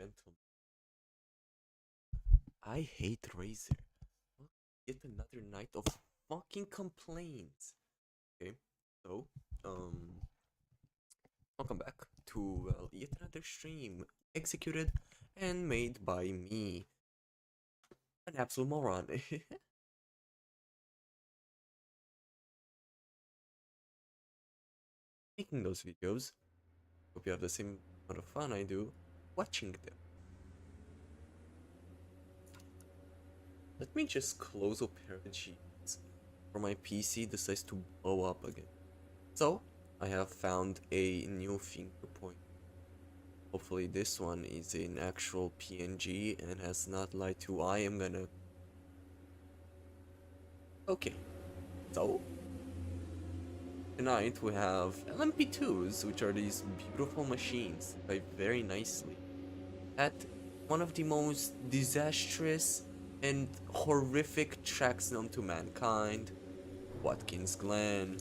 gentlemen, I hate Razor. Well, yet another night of fucking complaints. Okay, so, um, welcome back to yet another stream executed and made by me, an absolute moron. Making those videos. Hope you have the same amount of fun I do watching them. Let me just close Opera G's for my PC decides to blow up again. So, I have found a new finger point. Hopefully this one is an actual PNG and has not lied to I am gonna... Okay, so tonight we have LMP2s, which are these beautiful machines that play very nicely at one of the most disastrous and horrific tracks known to mankind, Watkins Glen.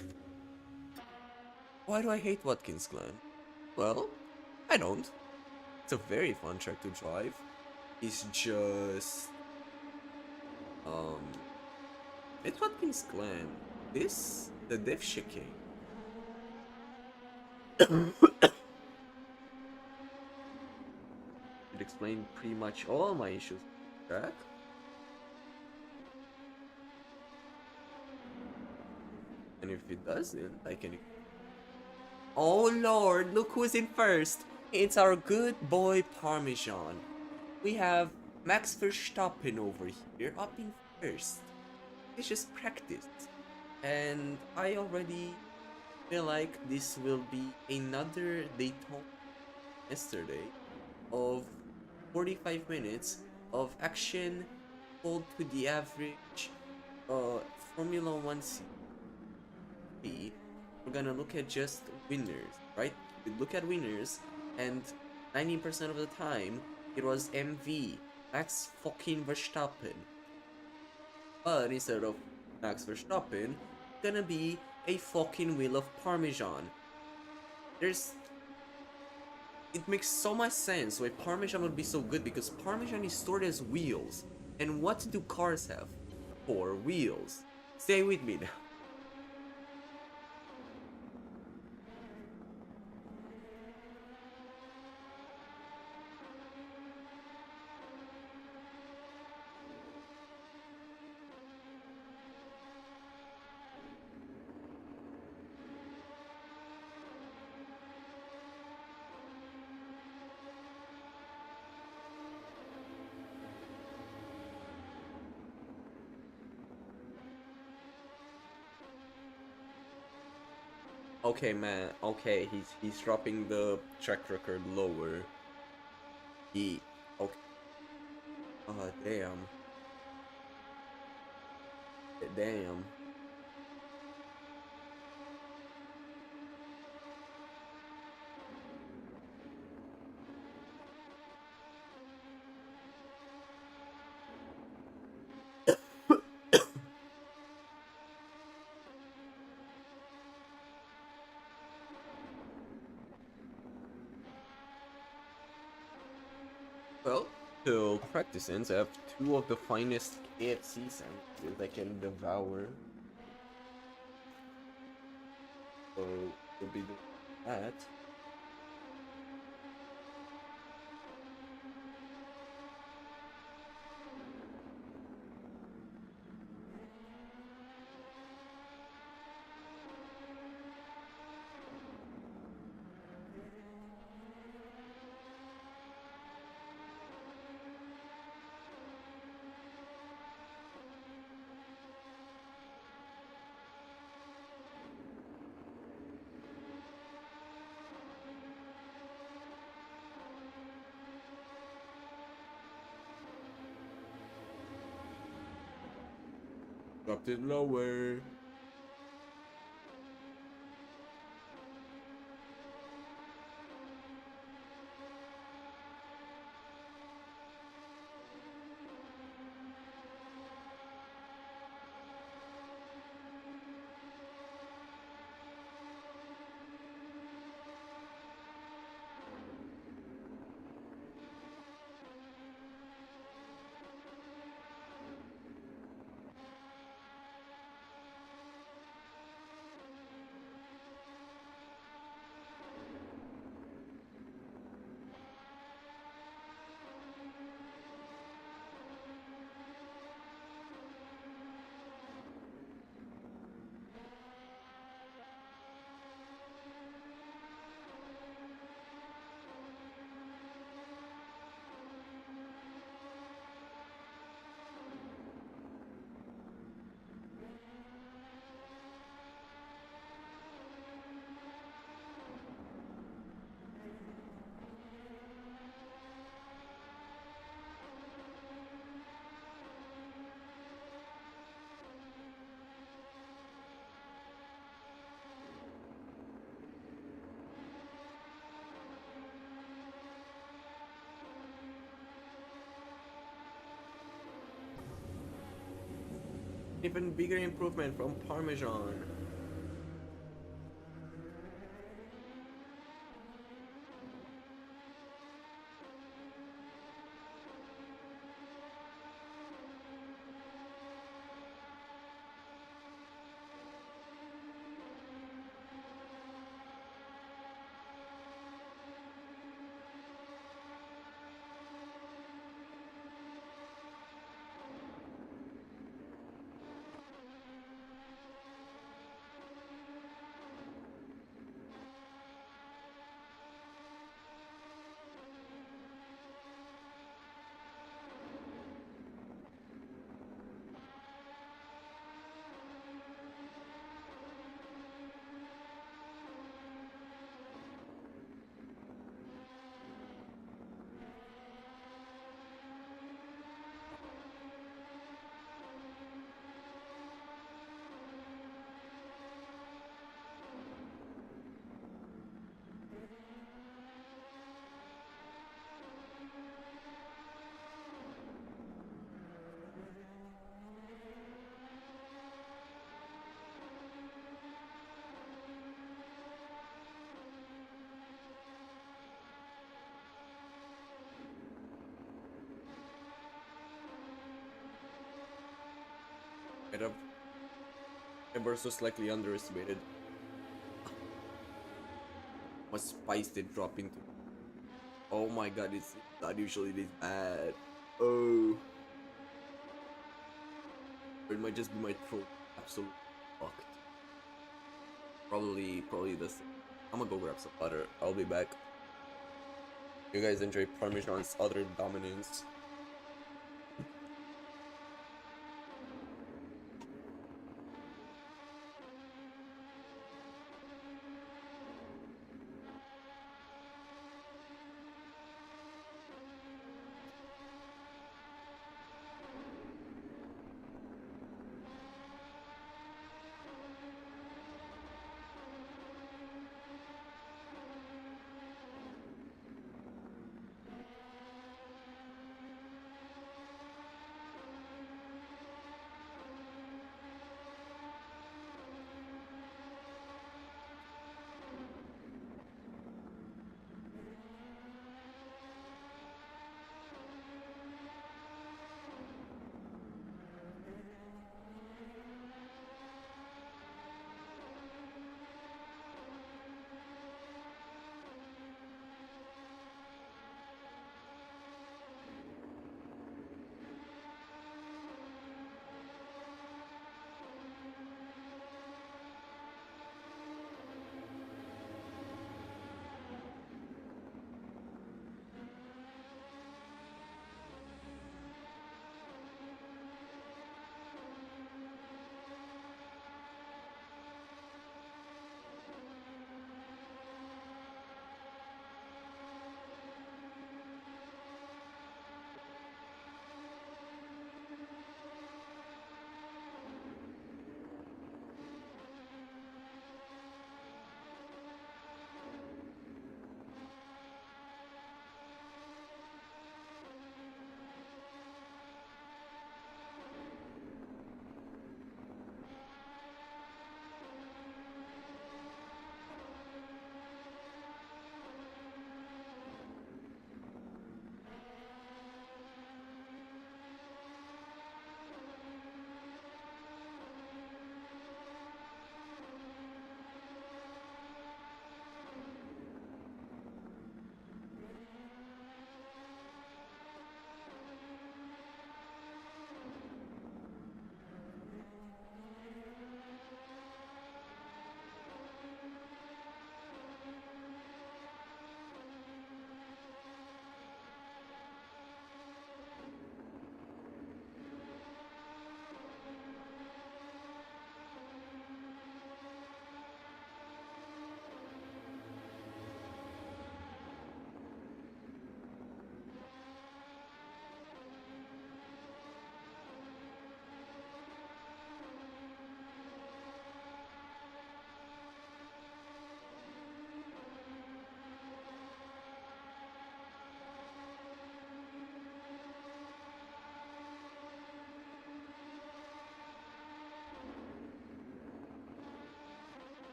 Why do I hate Watkins Glen? Well, I don't. It's a very fun track to drive. It's just... Um... It's Watkins Glen. This... The diff chicane. It explained pretty much all my issues with the track. And if it doesn't, I can... Oh lord, look who's in first! It's our good boy Parmesan. We have Max Verstappen over here, up in first. It's just practice. And I already feel like this will be another Daytona yesterday of 45 minutes of action equal to the average Formula 1 series. We're gonna look at just winners, right? We look at winners, and 90% of the time it was MV, Max fucking Verstappen. But instead of Max Verstappen, gonna be a fucking wheel of Parmesan. There's... It makes so much sense why Parmesan would be so good, because Parmesan is stored as wheels. And what do cars have? 4 wheels. Stay with me now. Okay, man. Okay, he's dropping the track record lower. He... Okay. Damn. Damn. Well, till practice ends, I have 2 of the finest KFC sandwiches I can devour. So, we'll be doing that. Dropped it lower. Even bigger improvement from Parmesan. Might have ever so slightly underestimated what spice they drop into. Oh my god, it's not usually this bad. Oh, or it might just be my throat absolutely fucked. Probably the same. I'm gonna go grab some butter. I'll be back. You guys enjoy Parmesan's other dominance.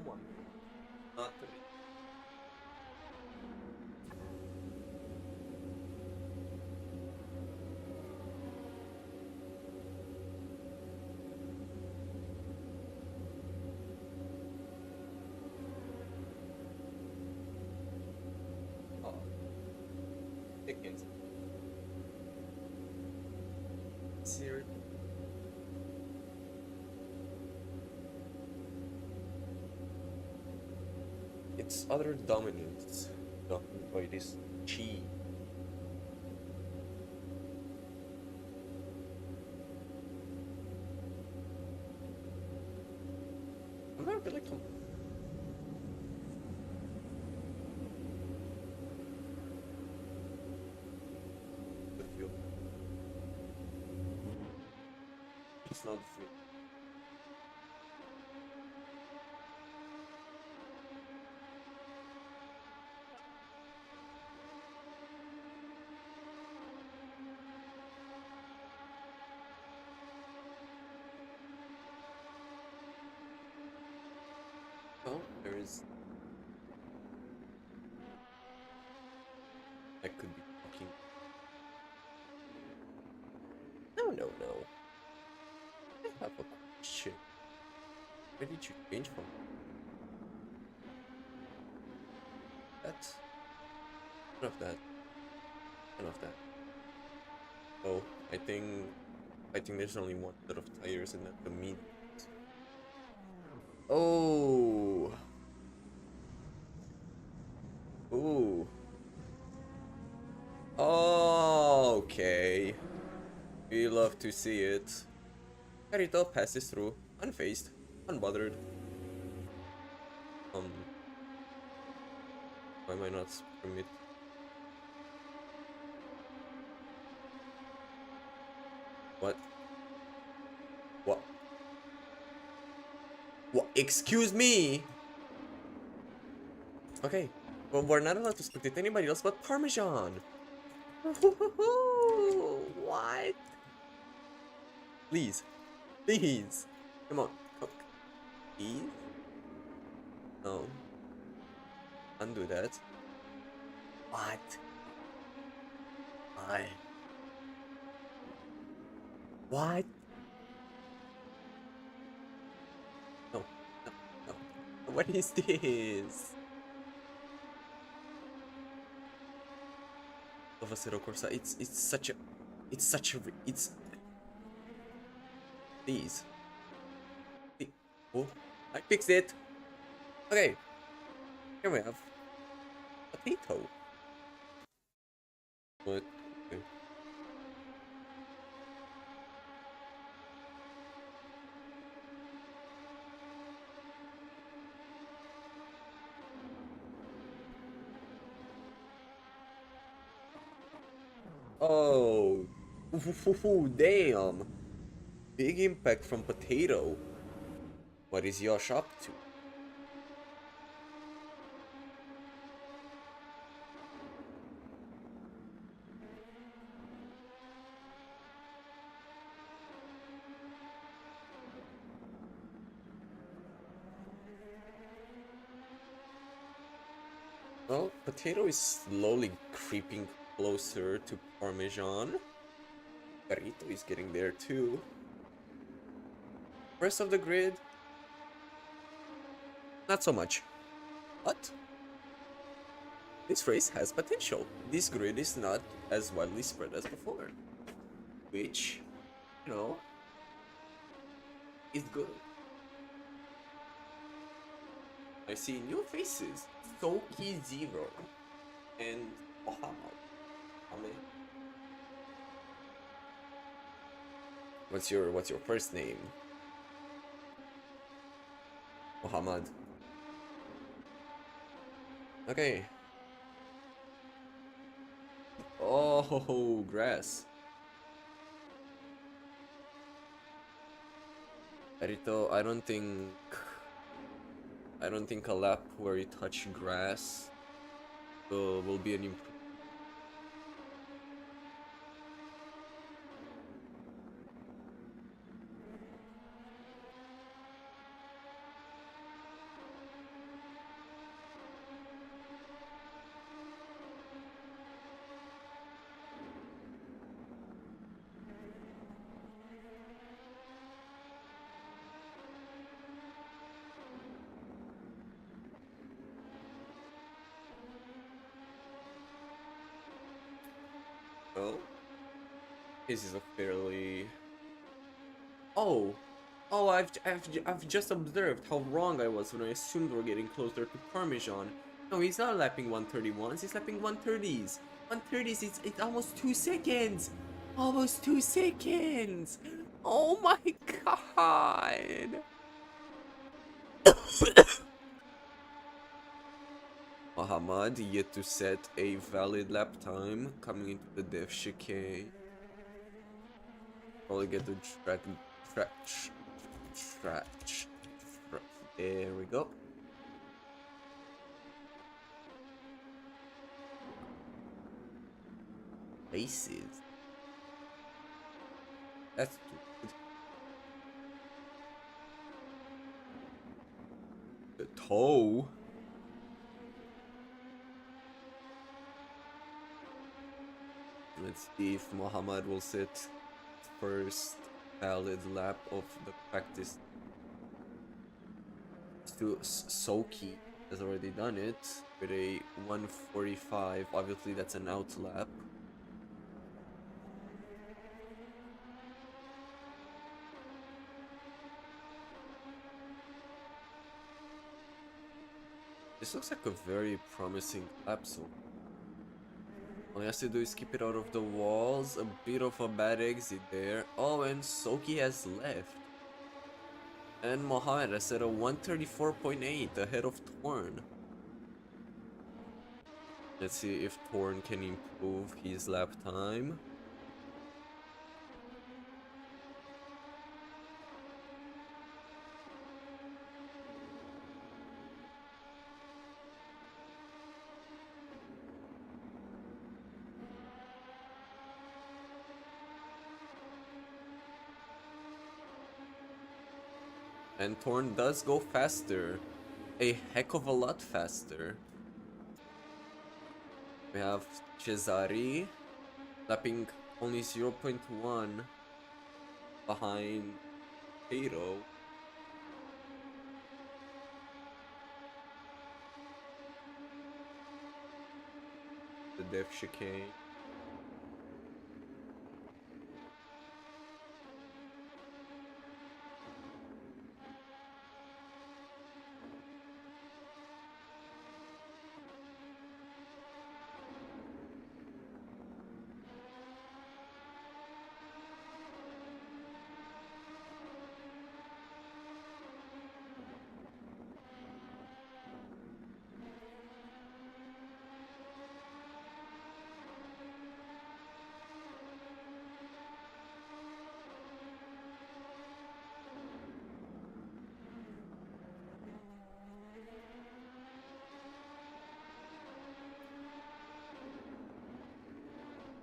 my. Not to me. Oh, Dickens. Seriously. Its other dominance dominated by this chi. I'm not really the feel. It's not free. Oh, there is. That could be fucking. No, no, no. I have a question. Where did you change from? That. None of that. None of that. Oh, I think there's only one set of tires and not the meat. Oh. Ooh. Okay. We love to see it. Carito passes through, unfazed, unbothered. Why am I not permit? What? What? What? Excuse me? Okay. Well, we're not allowed to spectate anybody else but Parmesan. What? Please. Please. Come on. Cook. Please? No. Undo that. What? Why? What? No. No. No. What is this? Lavacero Corsa. It's Please. Oh, I fixed it. Okay. Here we have potato. What? Okay. Oh, damn. Big impact from potato. What is Yosh up to? Well, potato is slowly creeping closer to Parmesan. Garito is getting there too. Rest of the grid, not so much. But this race has potential. This grid is not as widely spread as before, which, you know, is good. I see new faces. Soki Zero and Muhammad. What's your first name? Muhammad. Okay. Oh, grass. Arito, I don't think a lap where you touch grass will be an improvement. Well, this is a fairly... Oh! Oh, I've just observed how wrong I was when I assumed we're getting closer to Parmesan. No, he's not lapping 131s, he's lapping 130s. 130s, it's almost 2 seconds! Almost 2 seconds! Oh my god! Muhammad yet to set a valid lap time coming into the death chicane. Probably get the stretch. There we go. Races. That's too good. The toe. Let's see if Muhammad will set first valid lap of the practice. Soki has already done it with a 145. Obviously, that's an out lap. This looks like a very promising lap, so all he has to do is keep it out of the walls. A bit of a bad exit there. Oh, and Soki has left. And Mohammed has set a 134.8 ahead of Torn. Let's see if Torn can improve his lap time. And Torn does go faster. A heck of a lot faster. We have Cesari lapping only 0.1 behind Cato. The death chicane.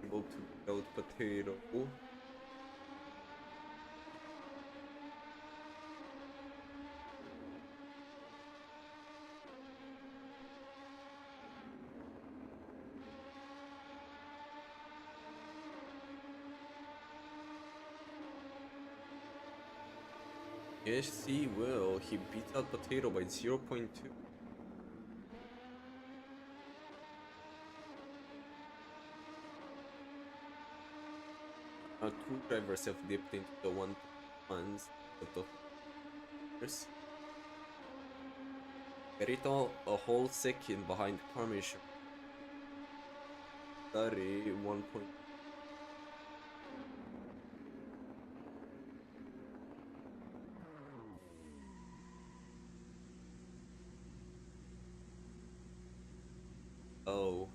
Able to build potato. Yes, he will. He beats out Potato by 0.2. Now two drivers have dipped into the 1-1s of the first. Perito a whole second behind Parmesan. Dari 1 point. Oh.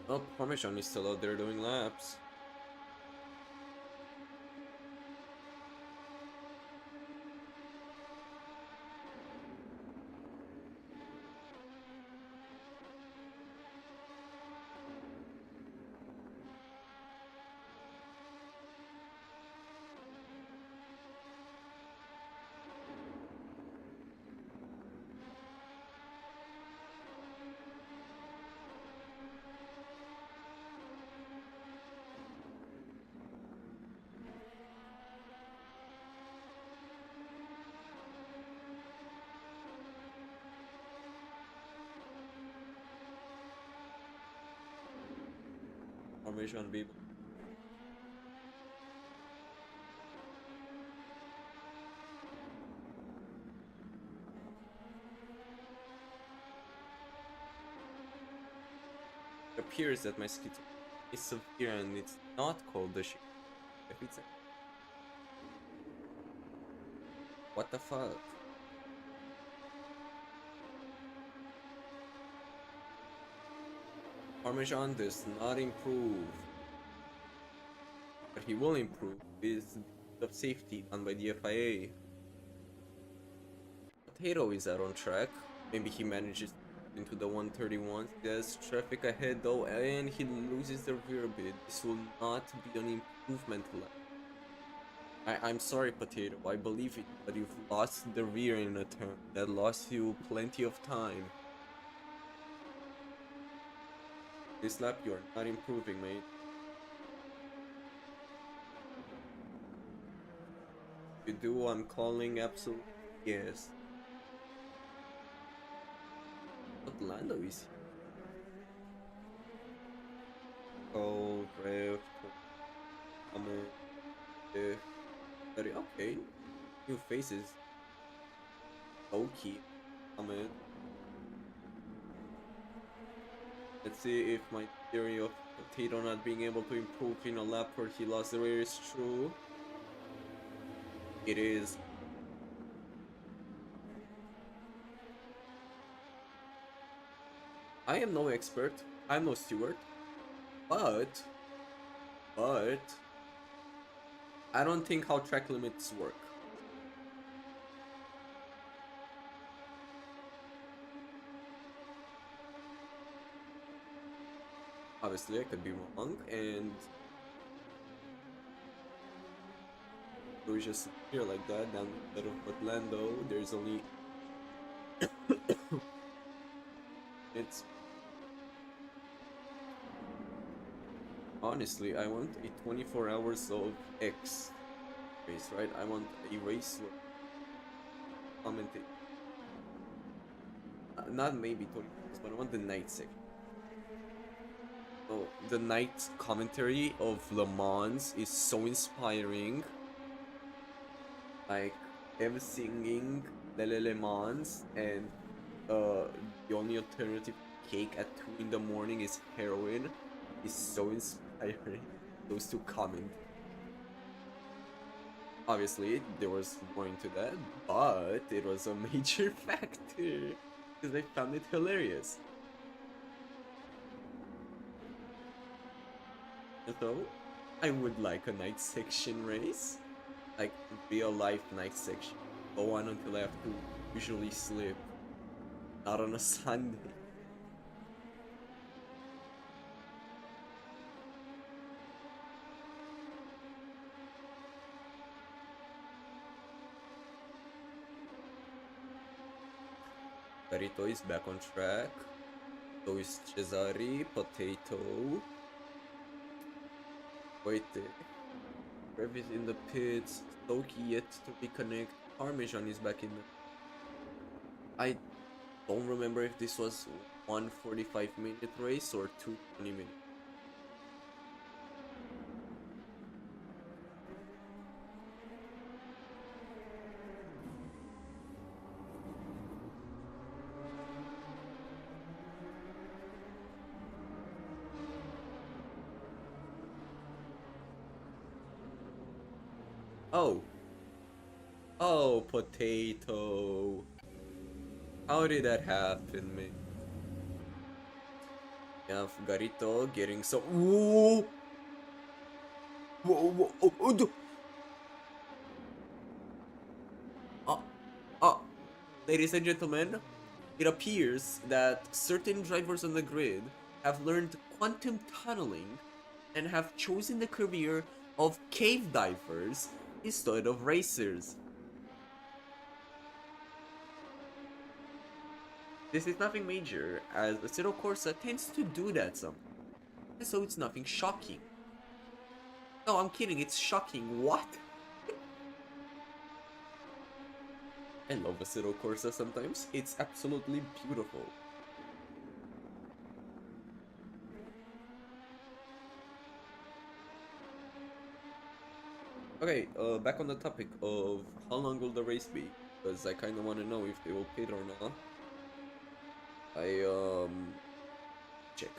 Well, Parmesan is still out there doing laps. Parmesan people. It appears that my schizophrenia is severe and it's not called the shit. If it's what the fuck? Parmesan does not improve. But he will improve is the safety done by the FIA. Potato is out on track. Maybe he manages into the 131. There's traffic ahead though, and he loses the rear bit. This will not be an improvement lap. I'm sorry, Potato. I believe it, but you've lost the rear in a turn. That lost you plenty of time. This lap, you're not improving, mate. If you do, I'm calling absolute yes. But Lando is here. Oh, drift. Okay. New faces. Okay. Let's see if my theory of Potato not being able to improve in a lap where he lost the rear is true. It is. I am no expert. I'm no steward. But I don't think how track limits work. Obviously, I could be wrong, and it was just here like that down the middle of Orlando. There's only it's honestly, I want a 24 hours of X race, right? I want a race where commentate. Not maybe 24 hours, but I want the night section. So the night commentary of Le Mans is so inspiring. Like him singing Le Mans, and the only alternative cake at 2 in the morning is heroin is so inspiring. Those two comment. Obviously, there was more into that, but it was a major factor because I found it hilarious. So, I would like a night section race, like real life night section. Go on until I have to usually sleep, not on a Sunday. Garito is back on track. So is Cesare, Potato. Wait, Rev is in the pits. Toki yet to reconnect. Parmesan is back in the... I don't remember if this was 1:45-minute race or 2:20-minute. Oh. Oh, Potato. How did that happen, man? Yeah, Garito getting some... Whoa! Whoa, whoa, oh, oh, uh, uh, ladies and gentlemen, it appears that certain drivers on the grid have learned quantum tunneling and have chosen the career of cave divers instead of racers. This is nothing major, as Assetto Corsa tends to do that sometimes, so it's nothing shocking. No, I'm kidding, it's shocking. What? I love Assetto Corsa sometimes. It's absolutely beautiful. Okay, back on the topic of how long will the race be? Because I kind of want to know if they will pit or not. I check.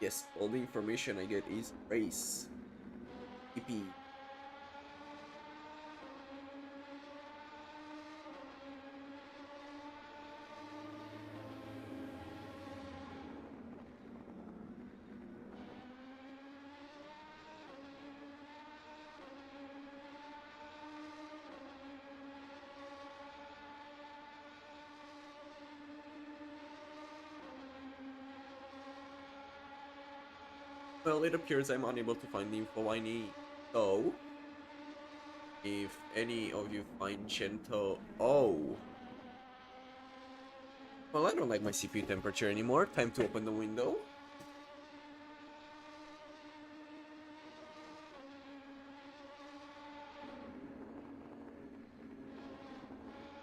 Yes, all the information I get is race. EP. Well, it appears I'm unable to find the info I need. So, if any of you find Gento... Oh! Well, I don't like my CPU temperature anymore. Time to open the window.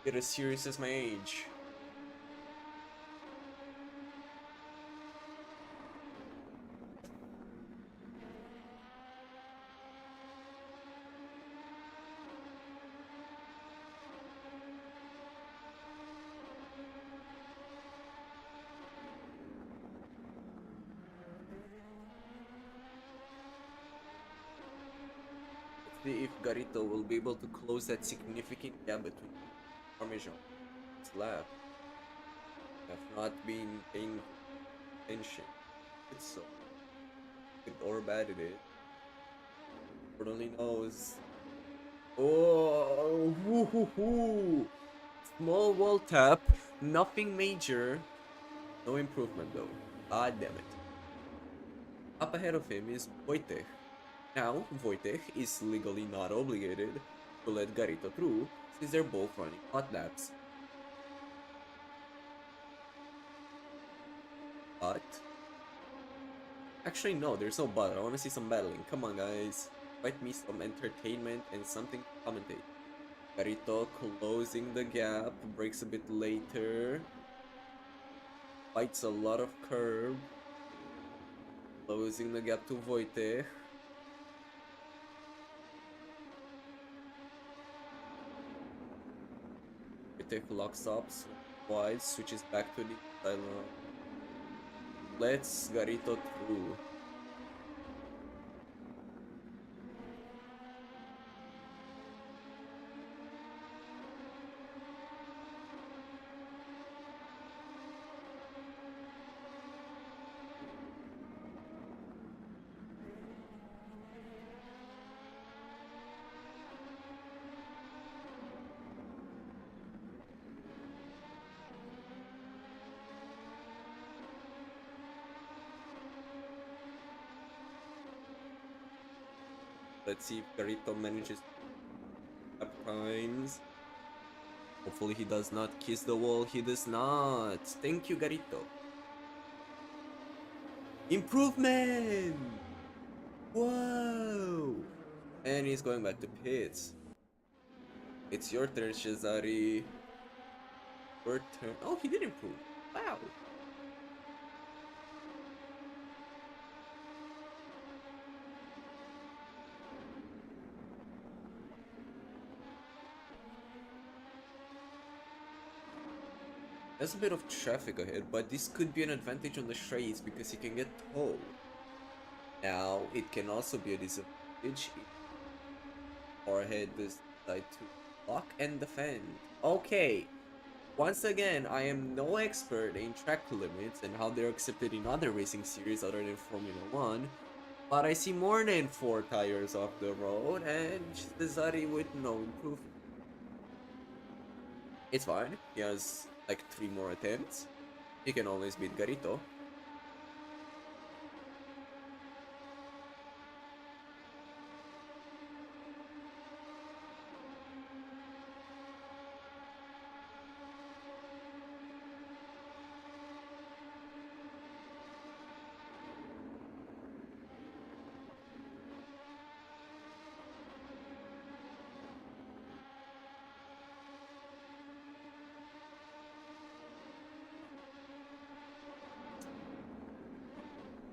Get as serious as my age. Let's see if Garito will be able to close that significant gap between Parmesan and Slab. Have not been paying attention. It's so good or bad it is. Lord only knows. Oh, hoo, hoo, hoo. Small wall tap, nothing major, no improvement though. God damn it. Up ahead of him is Wojtek. Now, Wojtek is legally not obligated to let Garito through since they're both running hot laps. But, actually no, there's no but. I want to see some battling. Come on guys. Fight me some entertainment and something to commentate. Garito closing the gap, breaks a bit later. Fights a lot of curb. Closing the gap to Wojtek. Wojtek locks up, wide, switches back to the sideline. Let's Garito through. Let's see if Garito manages up times. Hopefully he does not kiss the wall. He does not. Thank you, Garito. Improvement! Whoa! And he's going back to pits. It's your turn, Shazari. Your turn. Oh, he did improve. Wow. There's a bit of traffic ahead, but this could be an advantage on the straights because he can get towed. Now, it can also be a disadvantage if far ahead decide to block and defend. Okay, once again, I am no expert in track limits and how they're accepted in other racing series other than Formula 1, but I see more than 4 tires off the road and Cesare with no improvement. It's fine, he has like 3 more attempts. He can always beat Garito.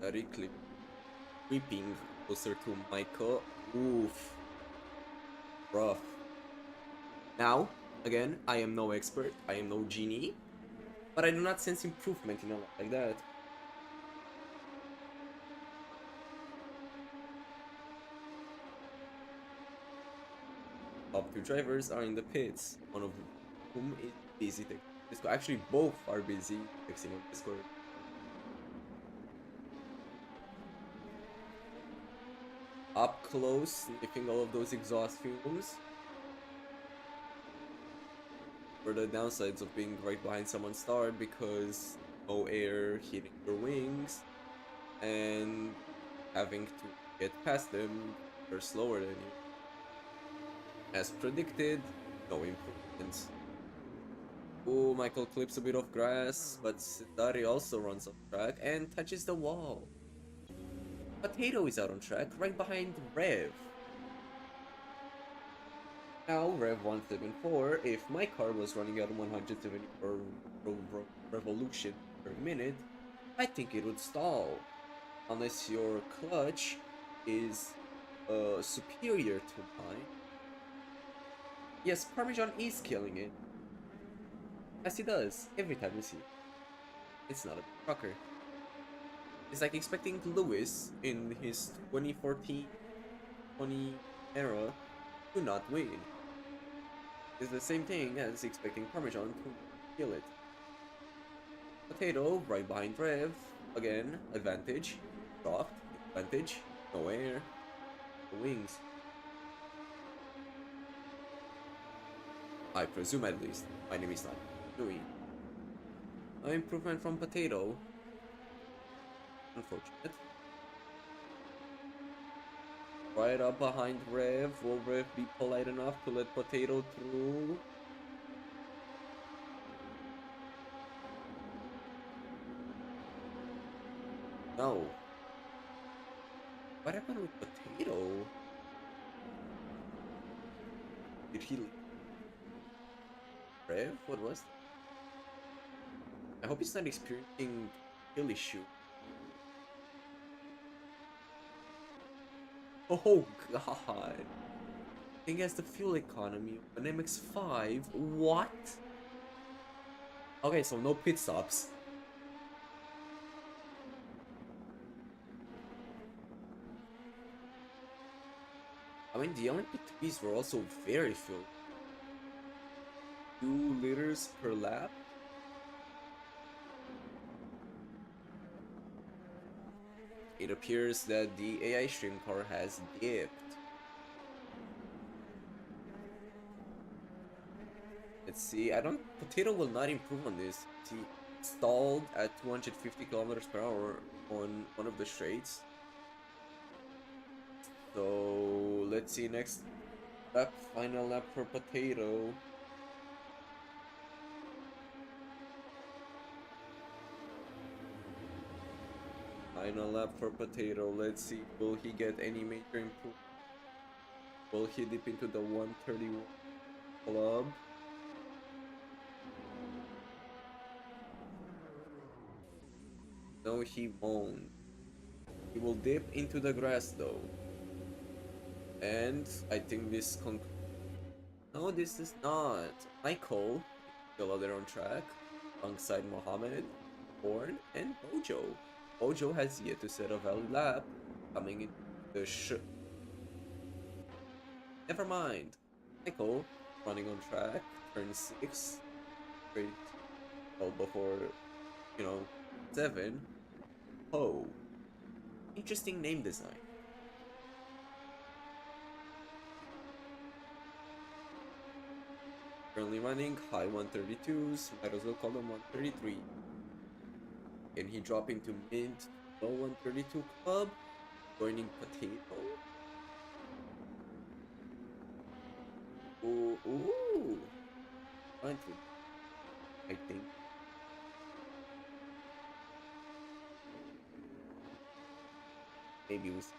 Very creeping closer to Michael. Oof. Rough. Now, again, I am no expert. I am no genie. But I do not sense improvement in a lot like that. Top 2 drivers are in the pits. One of whom is busy fixing Discord. Actually, both are busy fixing on Discord. Up close, sniffing all of those exhaust fumes. For the downsides of being right behind someone's start because no air hitting your wings and having to get past them, they're slower than you. As predicted, no improvements. Ooh, Michael clips a bit of grass, but Dari also runs off track and touches the wall. Potato is out on track, right behind Rev. Now, Rev 174, if my car was running at 174 revolution per minute, I think it would stall. Unless your clutch is superior to mine. Yes, Parmesan is killing it. As he does, every time you see it. It's not a trucker. It's like expecting Lewis in his 2014-20 era to not win. It's the same thing as expecting Parmesan to kill it. Potato right behind Rev. Again, advantage. Dropped. Advantage. No air. No wings. I presume at least. My name is not Louis. No improvement from Potato. Unfortunate. Right up behind Rev. Will Rev be polite enough to let Potato through? No. What happened with Potato? Did he leave? Rev? What was that? I hope he's not experiencing kill issue. Oh god. Thing has the fuel economy of an MX-5. What? Okay, so no pit stops. I mean, the LMP2s were also very fuel. 2 liters per lap. It appears that the AI stream car has dipped. Let's see, Potato will not improve on this. He stalled at 250 kilometers per hour on one of the straights. So, let's see next lap, final lap for Potato. Final lap for Potato. Let's see, will he get any major improvement? Will he dip into the 131 club? No, he won't. He will dip into the grass though. And I think this No, this is not. Michael, still out there on track, alongside Mohammed, Born, and Bojo. Bojo has yet to set a valid lap, coming in the Never mind. Michael, running on track, turn 6, straight, well before, 7. Oh, interesting name design. Currently running high 132s, might as well call them 133. Can he drop into mid low 132 club? Joining Potato? Ooh. Finally, I think. Maybe we see.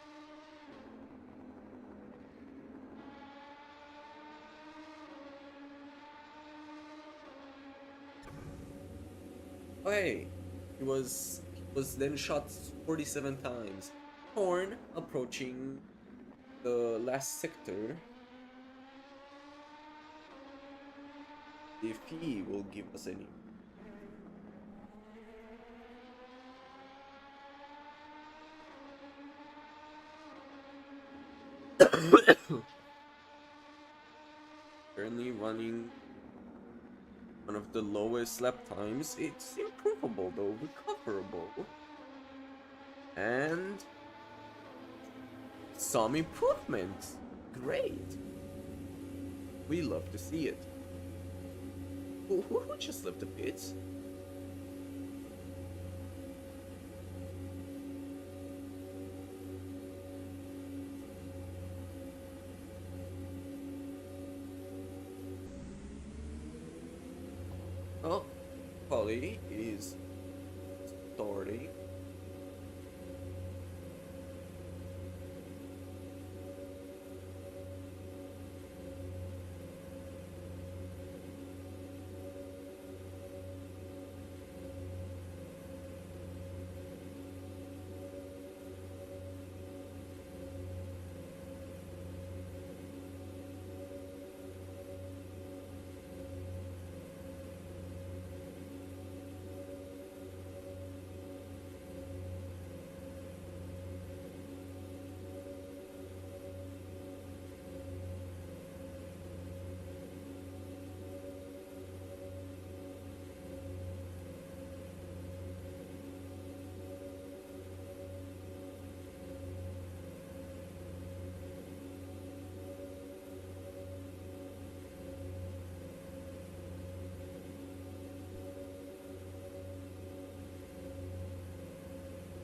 Okay, he was then shot 47 times. Horn approaching the last sector. If he will give us any. Currently running one of the lowest lap times. It's improvable though, recoverable. And some improvements. Great. We love to see it. Who just left the pits? Oh, Polly is starting.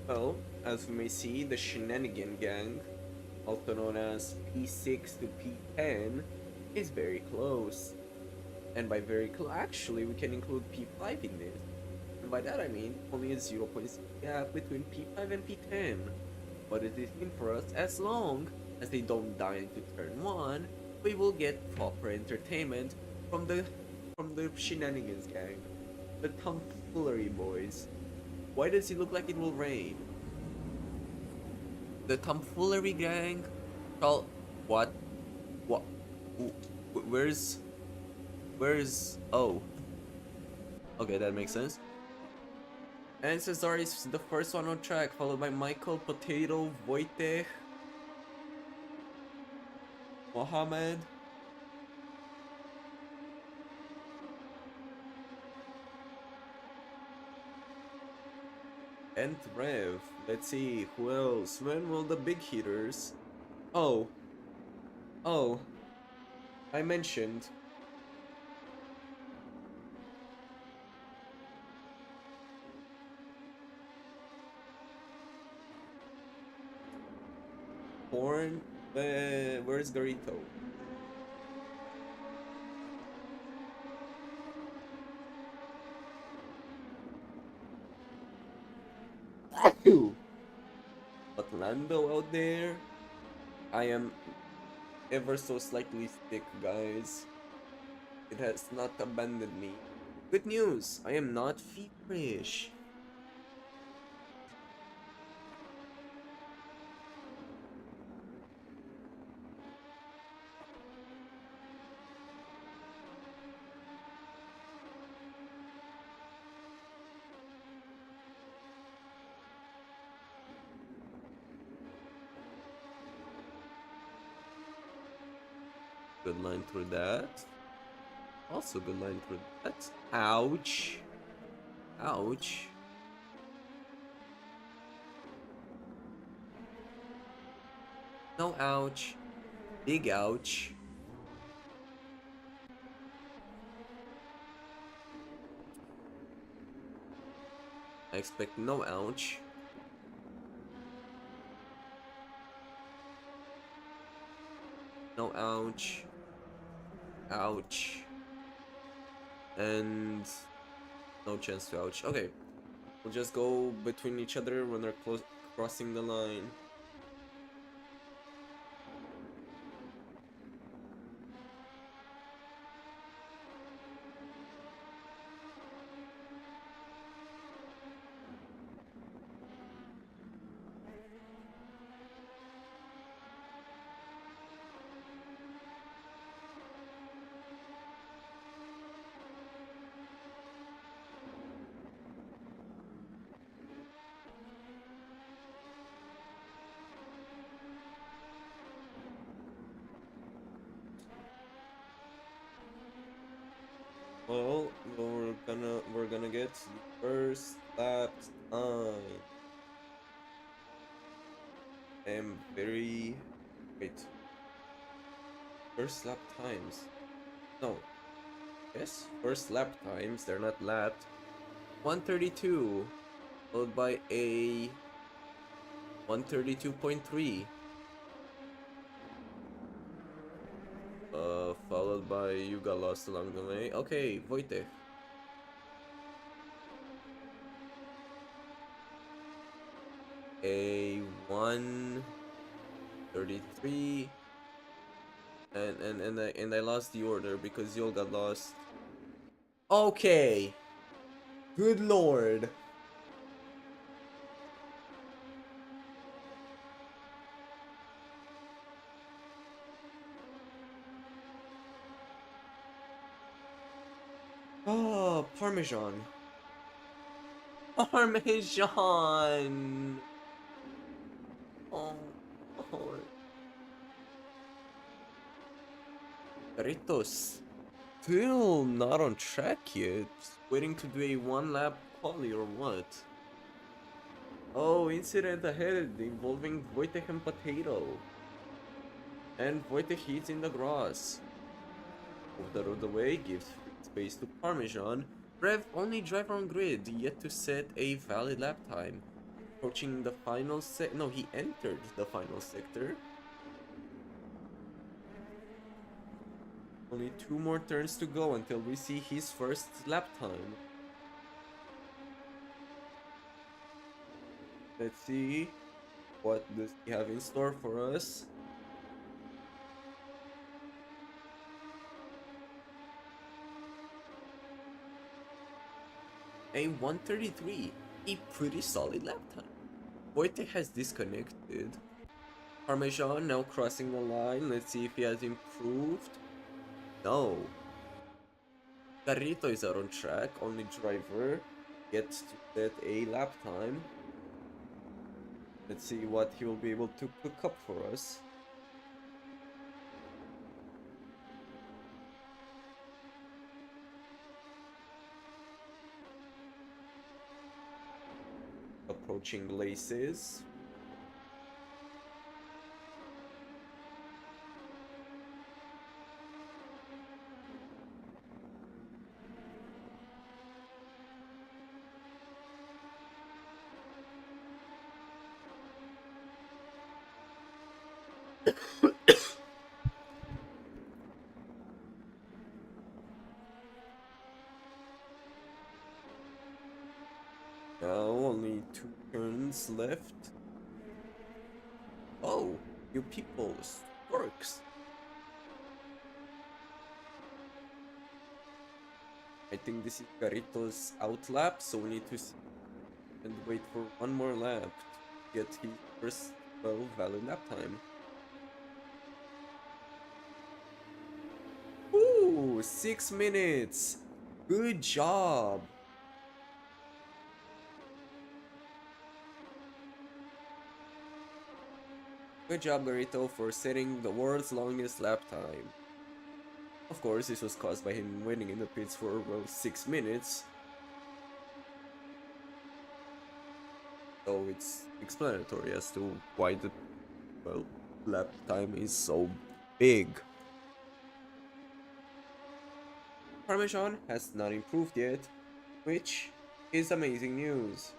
Well, as we may see, the Shenanigan Gang, also known as P6 to P10, is very close. And by very close, actually, we can include P5 in this. And by that I mean only a 0.6 gap between P5 and P10. What does this mean for us? As long as they don't die into turn 1, we will get proper entertainment from the Shenanigans Gang. The Tomfoolery Boys. Why does it look like it will rain? The Tomfoolery Gang? Well, what? What? Where's... Oh. Okay, that makes sense. And Cesar is the first one on track, followed by Michael, Potato, Wojtek, Mohammed. And Rev. Let's see, who else? When will the big hitters? Oh. Oh. I mentioned. Horn. Where's Garito? But Lando out there? I am ever so slightly sick, guys. It has not abandoned me. Good news! I am not feverish. Good line through that. Also good line through that. Ouch. Ouch. No ouch. Big ouch. I expect no ouch. No ouch. Ouch. And no chance to ouch. Okay. We'll just go between each other when they're crossing the line. Well, we're gonna get the first lap time. I'm very wait. First lap times. No. Yes, first lap times. They're not lapped. 132, followed by a 132.3. Followed by you got lost along the way. Okay, Wojtek. A 133, and I lost the order because you all got lost. Okay. Good lord. Oh, Parmesan. Parmesan. Oh, oh. Doritos. Still not on track yet. Waiting to do a one lap quali or what? Oh, incident ahead involving Wojtek and Potato. And Wojtek hits in the grass. Move the road away, gives free space to Parmesan. Rev, only driver on grid, yet to set a valid lap time. Approaching the final no, he entered the final sector. Only 2 more turns to go until we see his first lap time. Let's see what does he have in store for us. A 133, a pretty solid lap time. Wojtek has disconnected. Parmesan now crossing the line. Let's see if he has improved. No. Carrito is out on track. Only driver gets to set a lap time. Let's see what he will be able to cook up for us. Approaching laces. Now only 2 turns left. Oh, you people, storks. I think this is Garrito's outlap, so we need to see and wait for 1 more lap to get his first, well, valid lap time. Ooh, 6 minutes. Good job. Good job, Garrito, for setting the world's longest lap time. Of course, this was caused by him waiting in the pits for, well, 6 minutes. So it's explanatory as to why the, well, lap time is so big. Parmesan has not improved yet, which is amazing news.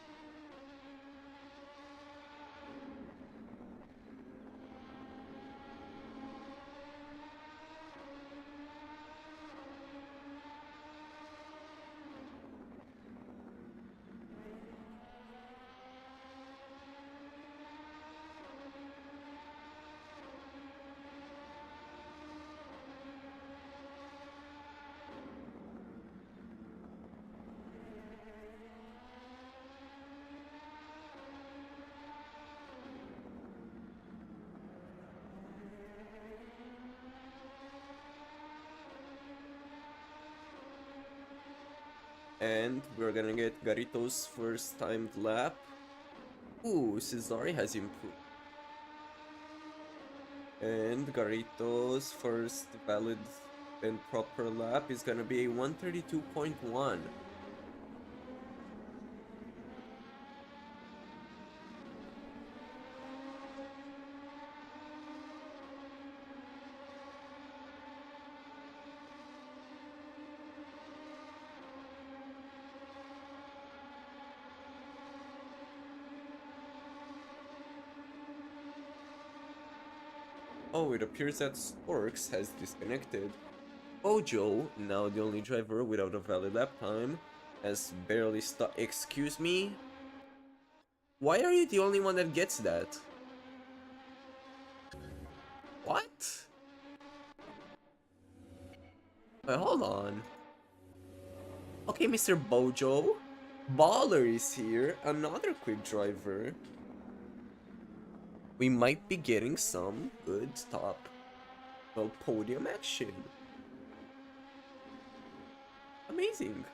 And we're gonna get Garrito's first timed lap. Ooh, Cesare has improved. And Garrito's first valid and proper lap is gonna be a 132.1. Oh, it appears that Storks has disconnected. Bojo, now the only driver without a valid lap time, has barely stopped. Excuse me? Why are you the only one that gets that? What? Wait, hold on. Okay, Mr. Bojo. Baller is here, another quick driver. We might be getting some good top, well, podium action. Amazing.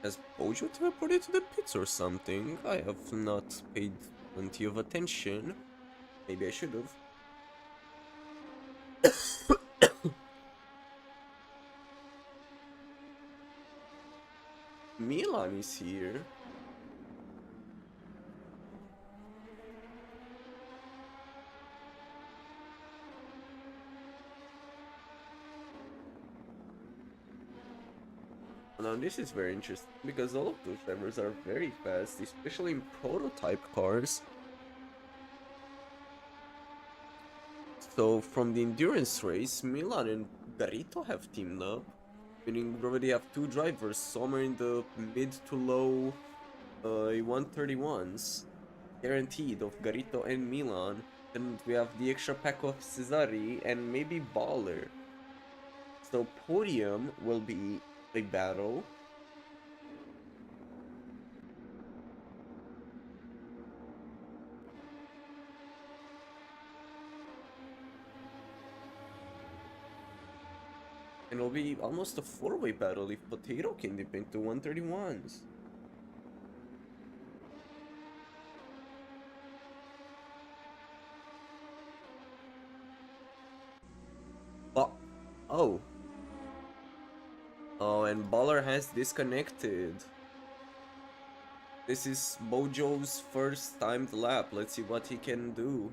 Has Bojo teleported to the pits or something? I have not paid plenty of attention. Maybe I should have. Milan is here. Now this is very interesting because all of those drivers are very fast, especially in prototype cars. So from the endurance race, Milan and Garito have teamed up, meaning we already have two drivers, somewhere in the mid to low 131s, guaranteed of Garito and Milan. And we have the extra pack of Cesari and maybe Baller. So podium will be a battle. And it'll be almost a four-way battle if Potato can dip into 131s. Oh. Oh, and Baller has disconnected. This is Bojo's first timed lap. Let's see what he can do.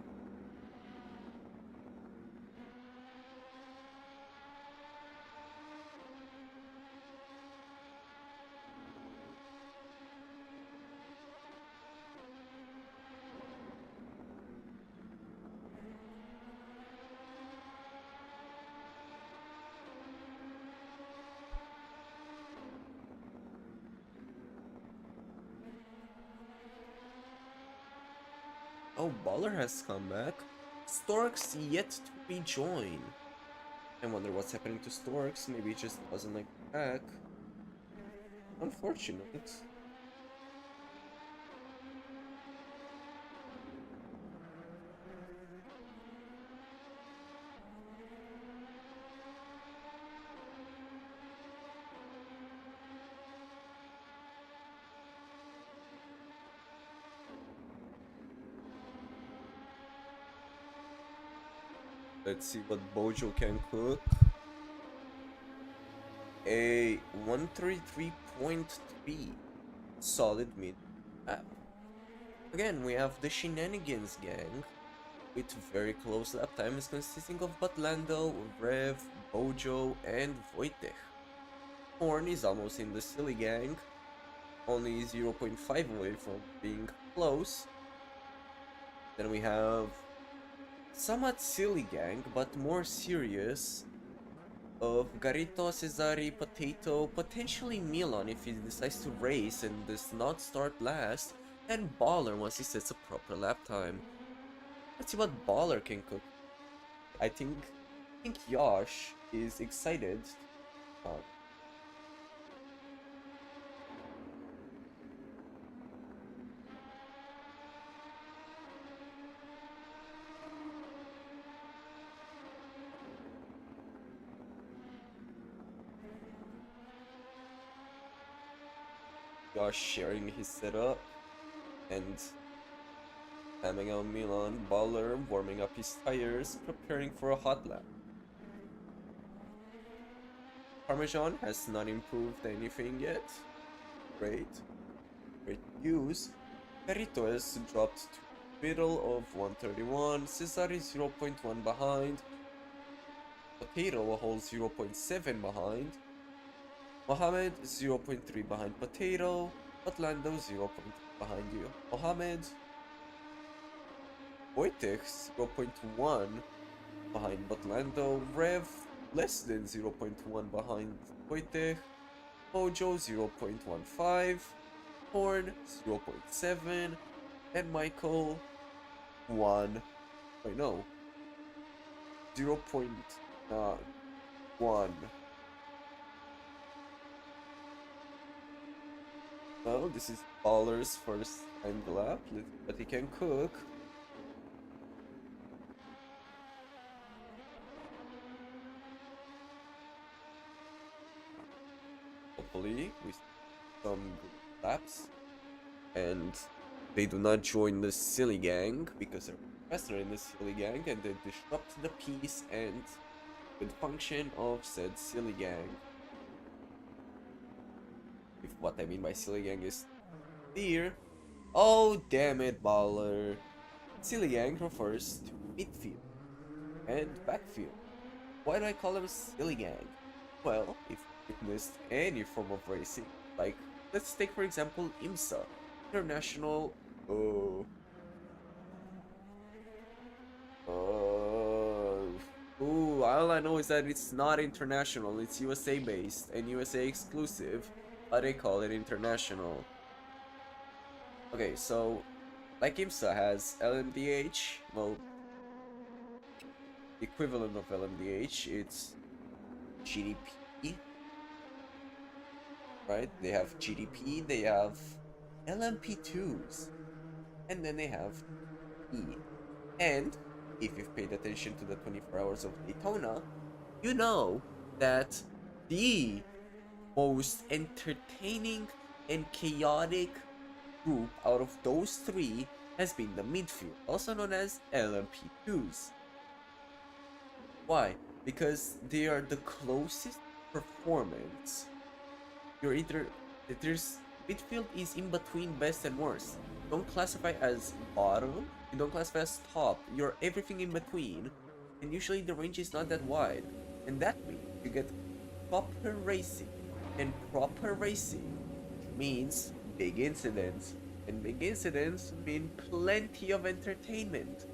Oh, Baller has come back. Storks yet to rejoin. I wonder what's happening to Storks. Maybe he just doesn't like back. Unfortunate. Let's see what Bojo can cook. A 133.3. Solid mid lap. Again, we have the Shenanigans gang with very close lap times consisting of Batlando, Rev, Bojo, and Wojtek. Horn is almost in the silly gang, only 0.5 away from being close. Then we have somewhat silly gang, but more serious, of Garito, Cesari, Potato, potentially Milan if he decides to race and does not start last, and Baller once he sets a proper lap time. Let's see what Baller can cook. I think Yash is excited. Uh, Yash sharing his setup and hamming out Milan, Baller warming up his tires, preparing for a hot lap. Parmesan has not improved anything yet. Great. Great news. Perito has dropped to middle of 131. Cesar is 0.1 behind. Potato holds 0.7 behind. Mohammed 0.3 behind Potato. Atlando 0.3 behind you. Mohammed. Wojtek 0.1 behind Botlando. Rev less than 0.1 behind Wojtek. Mojo 0.15. Horn 0.7. And Michael 1. Wait, no. 0.1. Well, this is Baller's first time lap, but he can cook. Hopefully, with some good laps. And they do not join the silly gang because they're faster in the silly gang and they disrupt the peace and good function of said silly gang. If what I mean by silly gang is clear. Oh, damn it, Baller. Silly gang refers to midfield and backfield. Why do I call them silly gang? Well, if you witnessed any form of racing, like let's take for example IMSA, International. Oh. Ooh, all I know is that it's not international, it's USA based and USA exclusive, but they call it international. Okay, so like IMSA has LMDH, well, the equivalent of LMDH, it's GDP, right? They have GDP, they have LMP2s, and then they have E. And if you've paid attention to the 24 hours of Daytona, you know that the most entertaining and chaotic group out of those three has been the midfield, also known as LMP2s. Why? Because they are the closest performance. You're either there's midfield is in between best and worst. Don't classify as bottom, you don't classify as top, you're everything in between. And usually the range is not that wide. And that means you get proper racing. And proper racing means big incidents. And big incidents mean plenty of entertainment.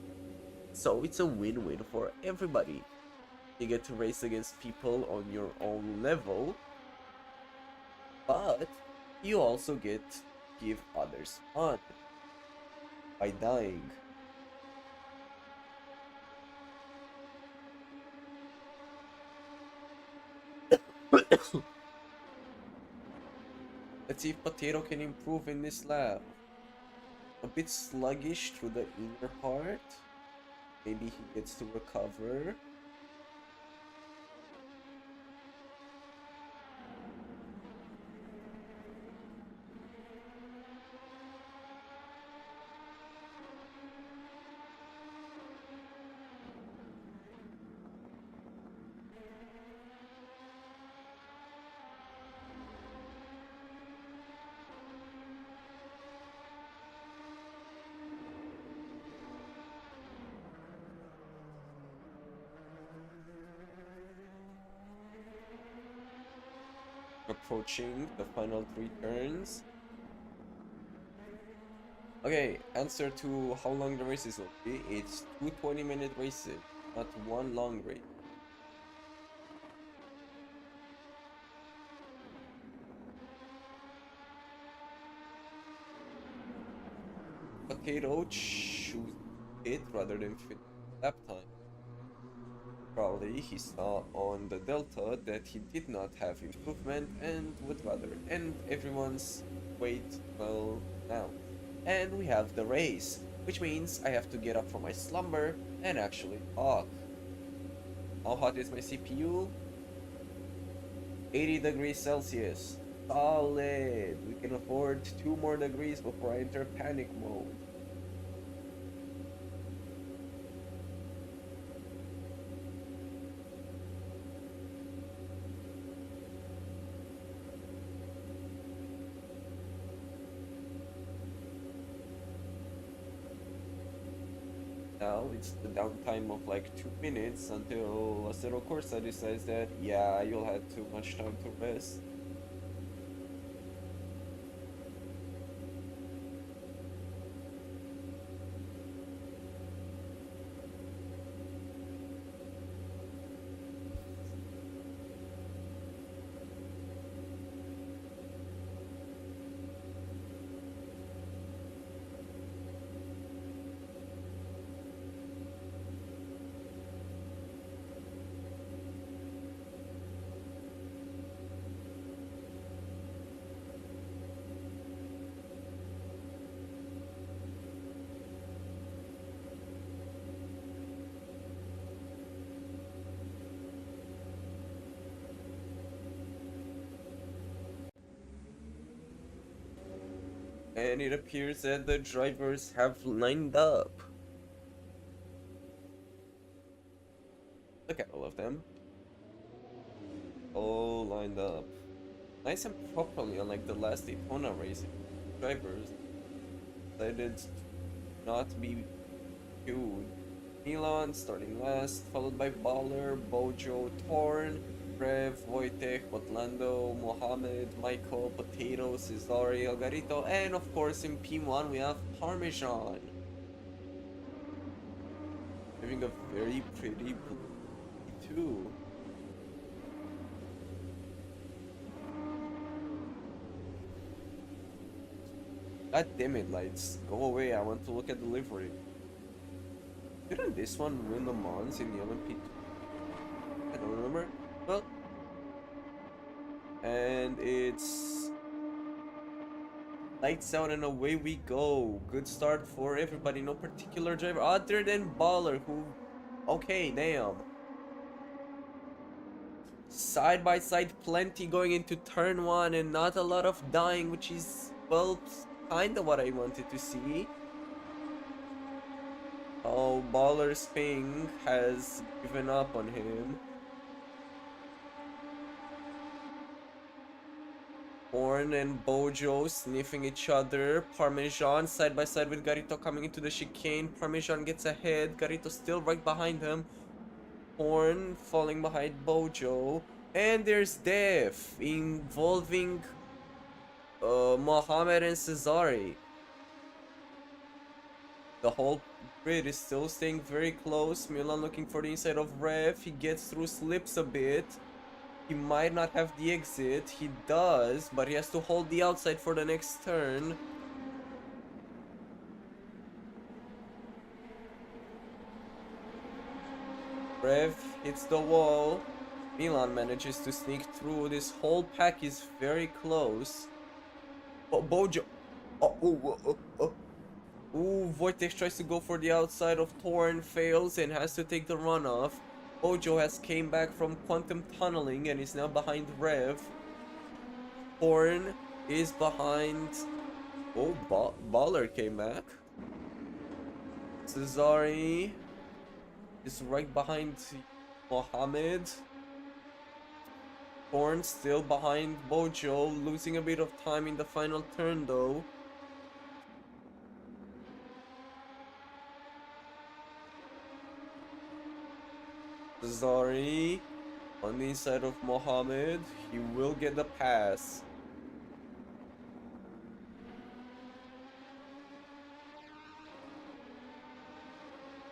So it's a win-win for everybody. You get to race against people on your own level, but you also get to give others fun by dying. Let's see if Potato can improve in this lap. A bit sluggish through the inner part. Maybe he gets to recover. Approaching the final 3 turns. Okay, answer to how long the races will be. It's 2 20-minute races, not one long race. Potato choose it rather than finish lap time. Unfortunately, he saw on the Delta that he did not have improvement and would rather end everyone's wait well now. And we have the race, which means I have to get up from my slumber and actually talk. How hot is my CPU? 80 degrees Celsius. Solid. We can afford 2 more degrees before I enter panic mode. Now it's the downtime of like 2 minutes until Acero Corsa decides that, yeah, you'll have too much time to rest. And it appears that the drivers have lined up. Look at all of them. All lined up. Nice and properly, unlike the last Daytona race. Drivers decided to not be queued. Milan starting last, followed by Baller, Bojo, Torn, Rev, Wojtek, Botlando, Mohammed, Michael, Potato, Cesare, Algarito, and of course in P1 we have Parmesan. Having a very pretty P2. God damn it, lights. Go away, I want to look at the livery. Didn't this one win the Mons in the LMP2? I don't remember. Well, and it's lights out and away we go. Good start for everybody. No particular driver other than Baller, who, okay, damn. Side by side, plenty going into turn 1 and not a lot of dying, which is, well, kinda what I wanted to see. Oh, Baller's ping has given up on him. Horn and Bojo sniffing each other. Parmesan side by side with Garito coming into the chicane. Parmesan gets ahead. Garito still right behind him. Horn falling behind Bojo. And there's death involving Mohammed and Cesare. The whole grid is still staying very close. Milan looking for the inside of Rev. He gets through, slips a bit. He might not have the exit. He does, but he has to hold the outside for the next turn. Rev hits the wall. Milan manages to sneak through. This whole pack is very close. Oh, Bojo. Ooh, Wojtek tries to go for the outside of Torn, fails and has to take the runoff. Bojo has came back from quantum tunneling and is now behind Rev. Torn is behind... Oh, Baller came back. Cesare is right behind Mohammed. Torn still behind Bojo, losing a bit of time in the final turn though. Cesare on the inside of Mohammed. He will get the pass.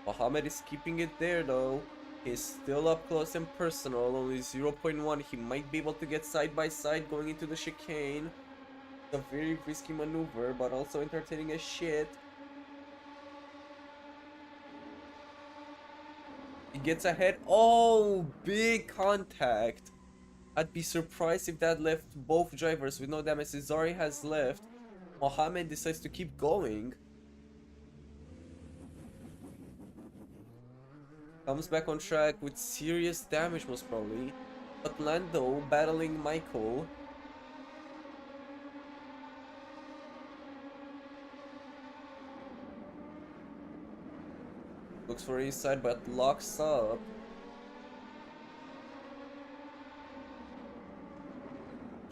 Mohammed is keeping it there though. He's still up close and personal, only 0.1. He might be able to get side by side going into the chicane. It's a very risky maneuver, but also entertaining as shit. He gets ahead. Oh, big contact. I'd be surprised if that left both drivers with no damage. Cesare has left. Mohammed decides to keep going. Comes back on track with serious damage most probably. But Lando battling Michael. Looks for inside but locks up.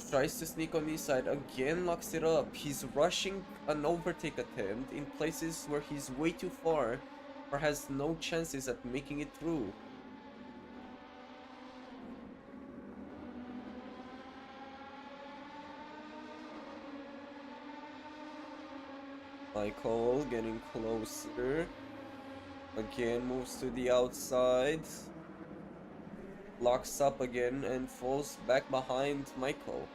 Tries to sneak on the inside, again locks it up. He's rushing an overtake attempt in places where he's way too far or has no chances at making it through. Michael getting closer. Again moves to the outside. Locks up again and falls back behind Michael.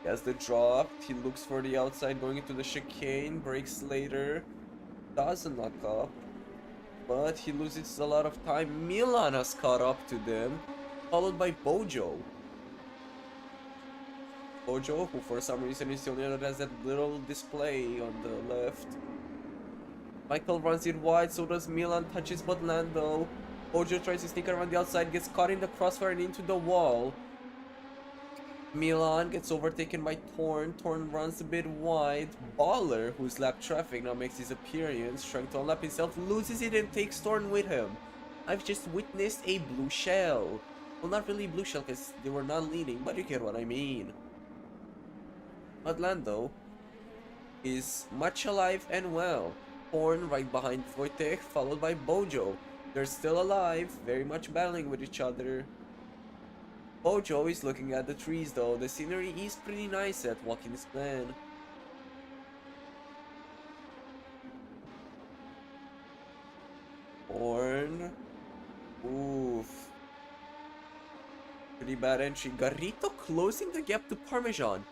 He has the drop. He looks for the outside going into the chicane. Brakes later. Doesn't lock up. But he loses a lot of time. Milan has caught up to them. Followed by Bojo. Bojo, who for some reason is the only one that has that little display on the left. Michael runs it wide, so does Milan, touches but Lando. Bojo tries to sneak around the outside, gets caught in the crossfire and into the wall. Milan gets overtaken by Torn. Torn runs a bit wide. Baller, who's lapped traffic, now makes his appearance, trying to unlap himself, loses it and takes Torn with him. I've just witnessed a blue shell. Well, not really blue shell because they were not leading, but you get what I mean. But Lando is much alive and well. Horn right behind Wojtek, followed by Bojo. They're still alive, very much battling with each other. Bojo is looking at the trees though. The scenery is pretty nice at Watkins Glen. Horn. Oof. Pretty bad entry. Garrito closing the gap to Parmesan.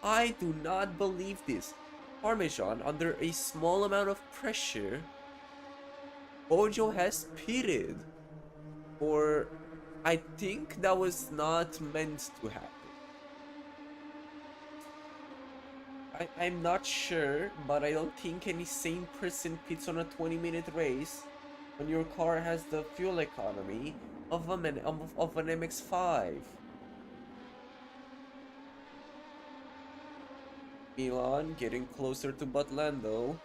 I do not believe this. Parmesan, under a small amount of pressure, Bojo has pitted. Or I think that was not meant to happen. I'm not sure, but I don't think any sane person pits on a 20-minute race when your car has the fuel economy of an MX-5. Milan getting closer to Butlando.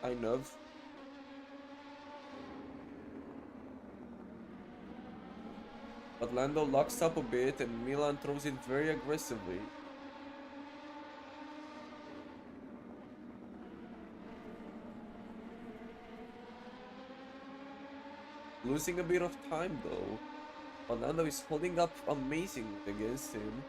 Kind of. Butlando locks up a bit and Milan throws it very aggressively. Losing a bit of time though. Butlando is holding up amazing against him.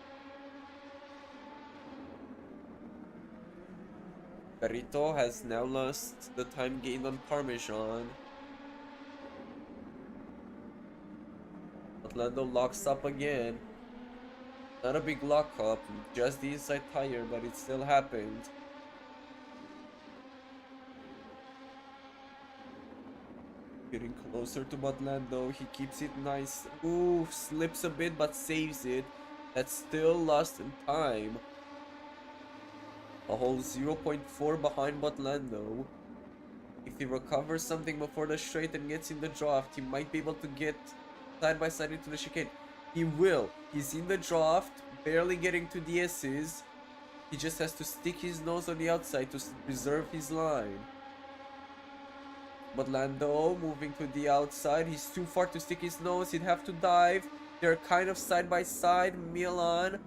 Garrito has now lost the time gained on Parmesan. Lando locks up again. Not a big lockup, just the inside tire, but it still happened. Getting closer to Butlando, he keeps it nice. Ooh, slips a bit but saves it. That's still lost in time. A whole 0.4 behind Butlando. If he recovers something before the straight and gets in the draft, he might be able to get side by side into the chicane. He will. He's in the draft, barely getting to the S's. He just has to stick his nose on the outside to preserve his line. But Lando moving to the outside. He's too far to stick his nose. He'd have to dive. They're kind of side by side. Milan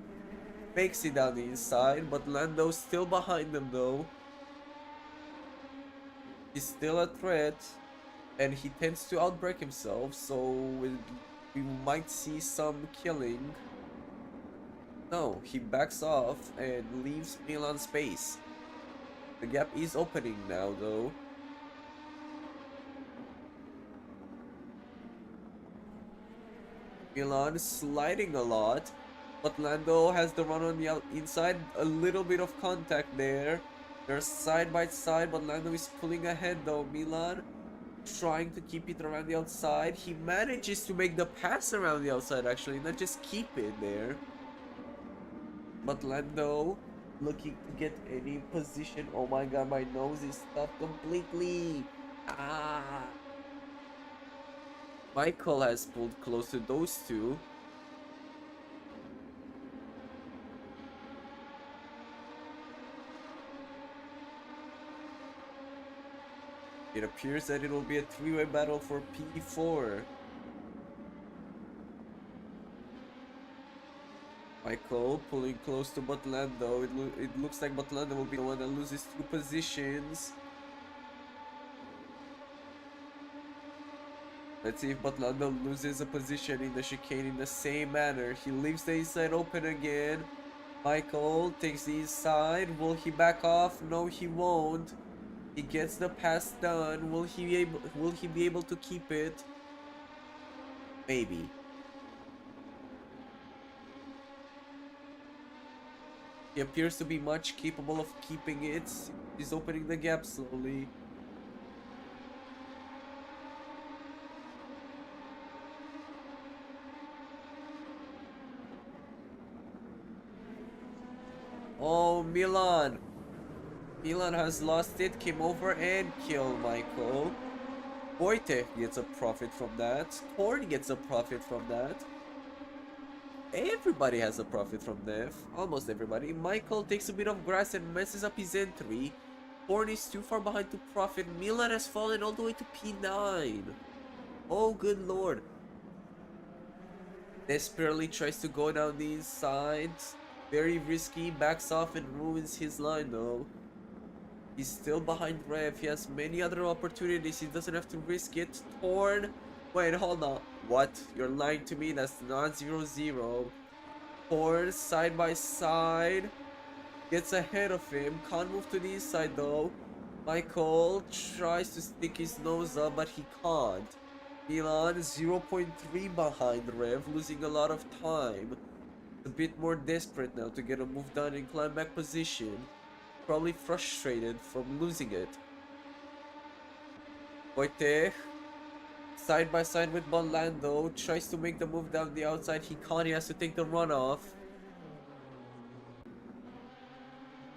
makes it down the inside, but Lando's still behind them though. He's still a threat. And he tends to outbrake himself, so we might see some killing. No, he backs off and leaves Milan space. The gap is opening now, though. Milan sliding a lot, but Lando has the run on the inside. A little bit of contact there. They're side by side, but Lando is pulling ahead though. Milan trying to keep it around the outside. He manages to make the pass around the outside actually, not just keep it there. But Lando looking to get any position. Oh my god, my nose is stuffed completely. Ah. Michael has pulled close to those two. It appears that it will be a three-way battle for P4. Michael pulling close to Botlando. It looks like Botlando will be the one that loses 2 positions. Let's see if Botlando loses a position in the chicane in the same manner. He leaves the inside open again. Michael takes the inside. Will he back off? No, he won't. He gets the pass done. Will he be able to keep it? Maybe. He appears to be much capable of keeping it. He's opening the gap slowly. Oh, Milan. Milan has lost it, came over and killed Michael. Wojtek gets a profit from that. Torn gets a profit from that. Everybody has a profit from that. Almost everybody. Michael takes a bit of grass and messes up his entry. Torn is too far behind to profit. Milan has fallen all the way to P9. Oh, good lord. Desperately tries to go down the inside. Very risky. Backs off and ruins his line though. He's still behind Rev. He has many other opportunities. He doesn't have to risk it. Torn. Wait, hold on. What? You're lying to me? That's not 0-0. Torn side by side. Gets ahead of him. Can't move to the inside though. Michael tries to stick his nose up, but he can't. Milan 0.3 behind Rev, losing a lot of time. A bit more desperate now to get a move done and climb back position. Probably frustrated from losing it. Wojtek, side by side with Botlando, tries to make the move down the outside. He can't, he has to take the runoff.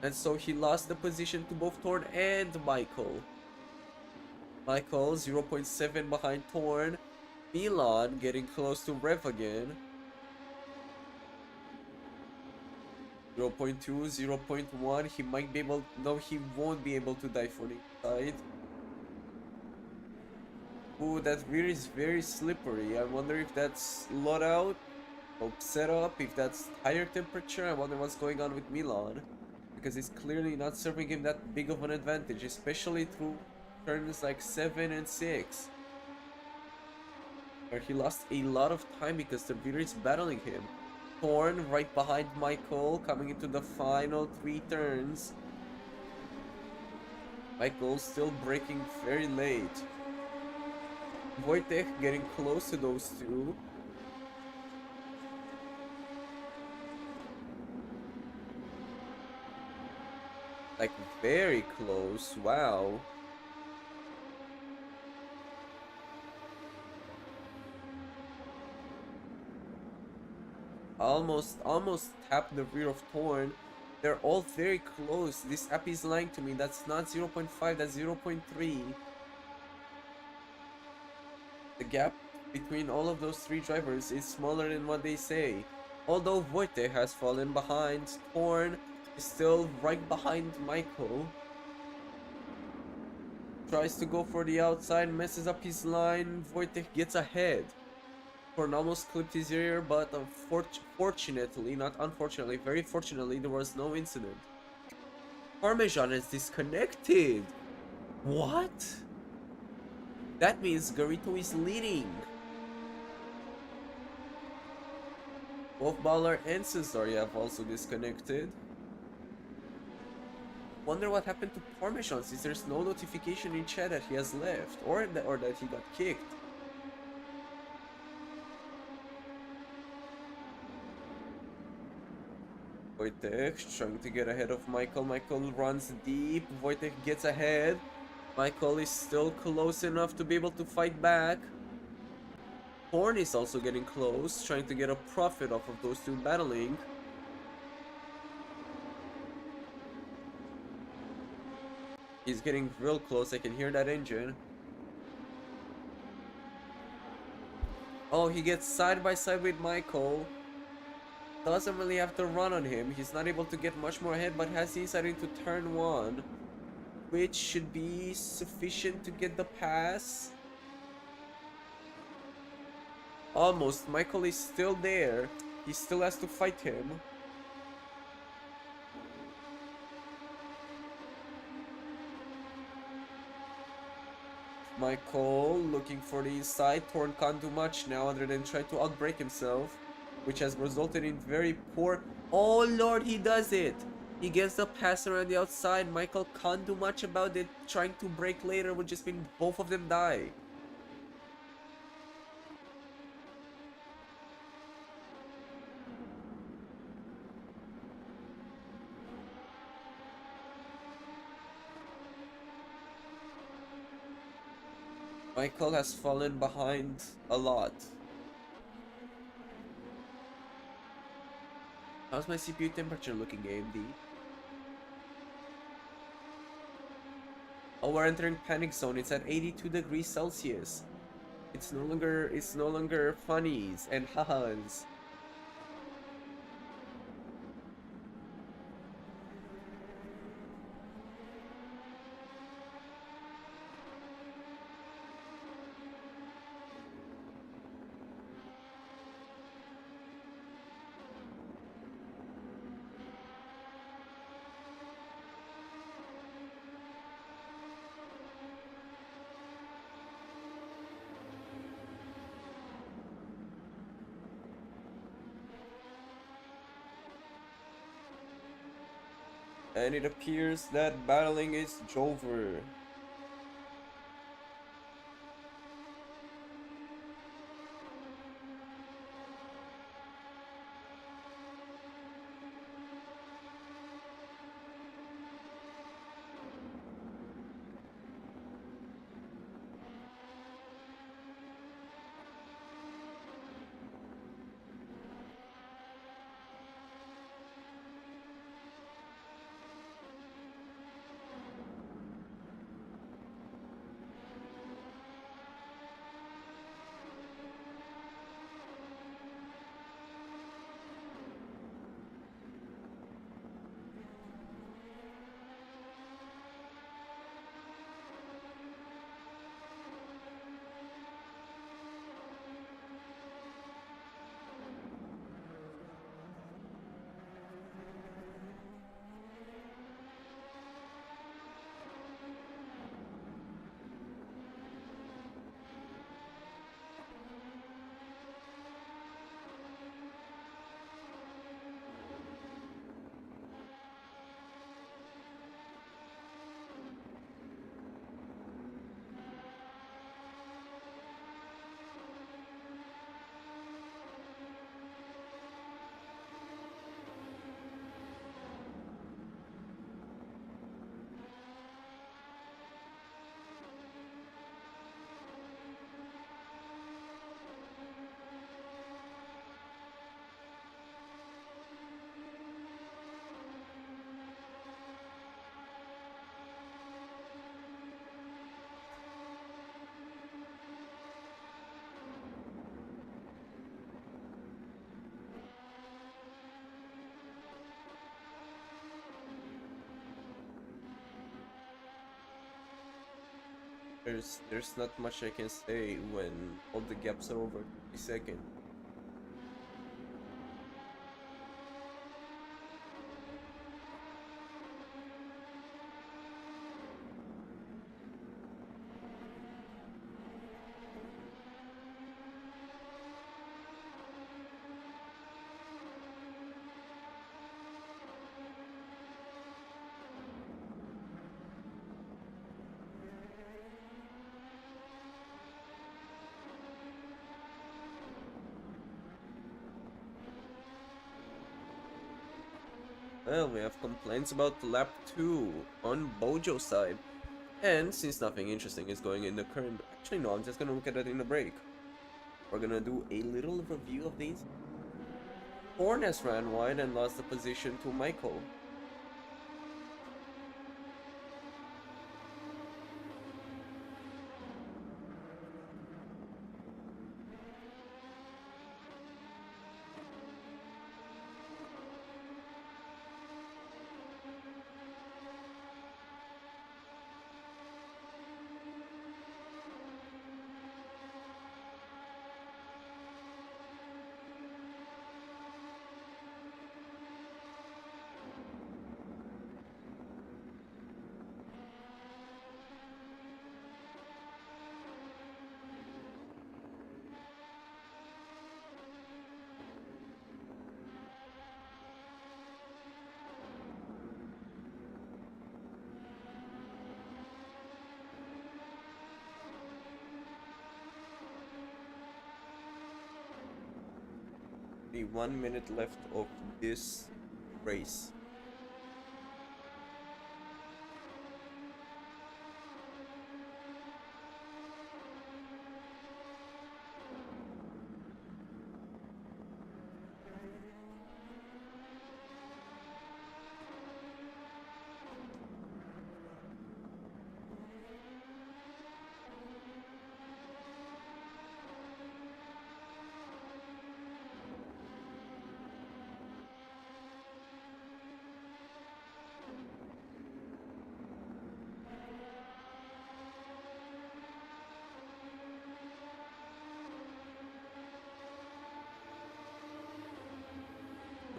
And so he lost the position to both Torn and Michael. Michael 0.7 behind Torn. Milan getting close to Rev again. 0.2, 0.1, he might be able, no, he won't be able to dive for the inside. Ooh, that rear is very slippery. I wonder if that's loadout or setup, if that's higher temperature. I wonder what's going on with Milan. Because it's clearly not serving him that big of an advantage, especially through turns like 7 and 6. Where he lost a lot of time because the rear is battling him. Torn right behind Michael, coming into the final 3 turns. Michael still braking very late. Wojtek getting close to those two. Like very close, wow. Almost tapped the rear of Torn. They're all very close. This app is lying to me. That's not 0.5, that's 0.3. The gap between all of those 3 drivers is smaller than what they say. Although Wojtek has fallen behind, Torn is still right behind Michael. Tries to go for the outside, messes up his line. Wojtek gets ahead. Torn almost clipped his ear, but fortunately, not unfortunately, very fortunately, there was no incident. Parmesan is disconnected. What? That means Garito is leading. Both Baller and Cesaria have also disconnected. Wonder what happened to Parmesan since there's no notification in chat that he has left or that he got kicked. Wojtek trying to get ahead of Michael. Michael runs deep. Wojtek gets ahead. Michael is still close enough to be able to fight back. Horn is also getting close, trying to get a profit off of those two battling. He's getting real close. I can hear that engine. Oh, he gets side by side with Michael. Doesn't really have to run on him. He's not able to get much more ahead, but has the inside into turn 1, which should be sufficient to get the pass. Almost. Michael is still there. He still has to fight him. Michael looking for the inside. Thorn can't do much now other than try to outbrake himself, which has resulted in very poor... Oh lord, he does it! He gets the pass around the outside. Michael can't do much about it. Trying to brake later would just mean both of them die. Michael has fallen behind a lot. How's my CPU temperature looking, AMD? Oh, we're entering panic zone. It's at 82 degrees Celsius. It's no longer funnies and ha-has. And it appears that battling is over. There's not much I can say when all the gaps are over 30 seconds. Well, we have complaints about lap 2 on Bojo's side. And since nothing interesting is going in the current... Actually, no, I'm just gonna look at it in the break. We're gonna do a little review of these. Hornets ran wide and lost the position to Michael. The 1 minute left of this race.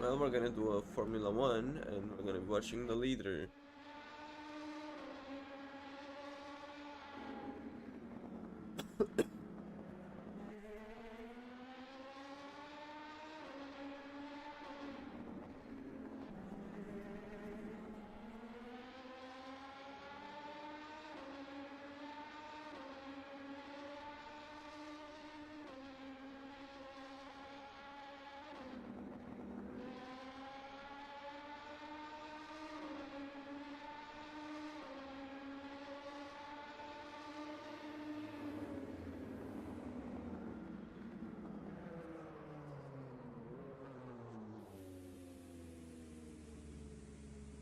Well, we're gonna do a Formula 1 and we're gonna be watching the leader.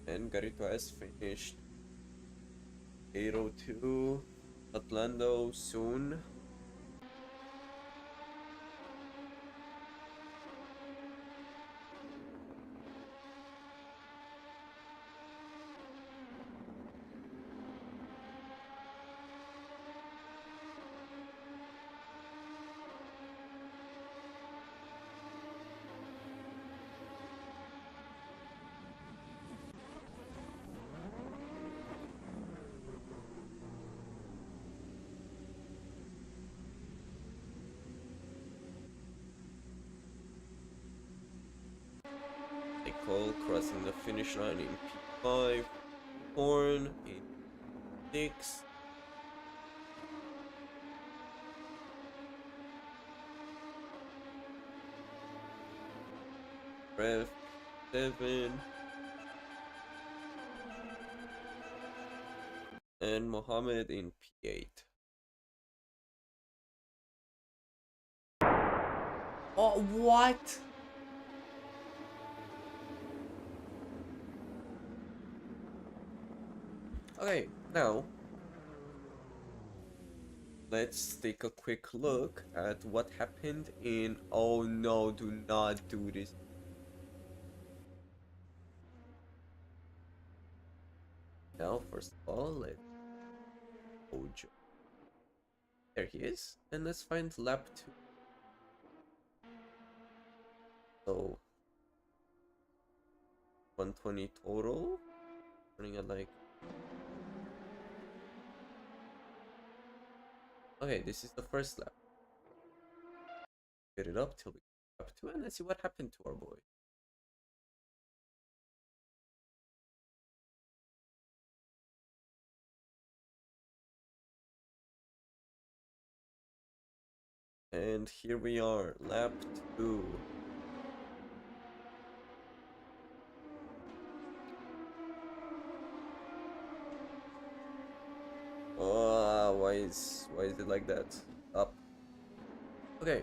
And Garito has finished 8:02. Atlanta soon. Nicole crossing the finish line in P5. Horn in 6. Rev 7. And Mohammed in P8. Oh, what? Okay, now let's take a quick look at what happened in... Oh no, do not do this. Now, first of all, let's Ojo. There he is. And let's find lap 2. So 120 total. Running at like... Okay, this is the first lap. Get it up till we get lap 2 and let's see what happened to our boy. And here we are, lap 2. why is it like that? Up. Okay.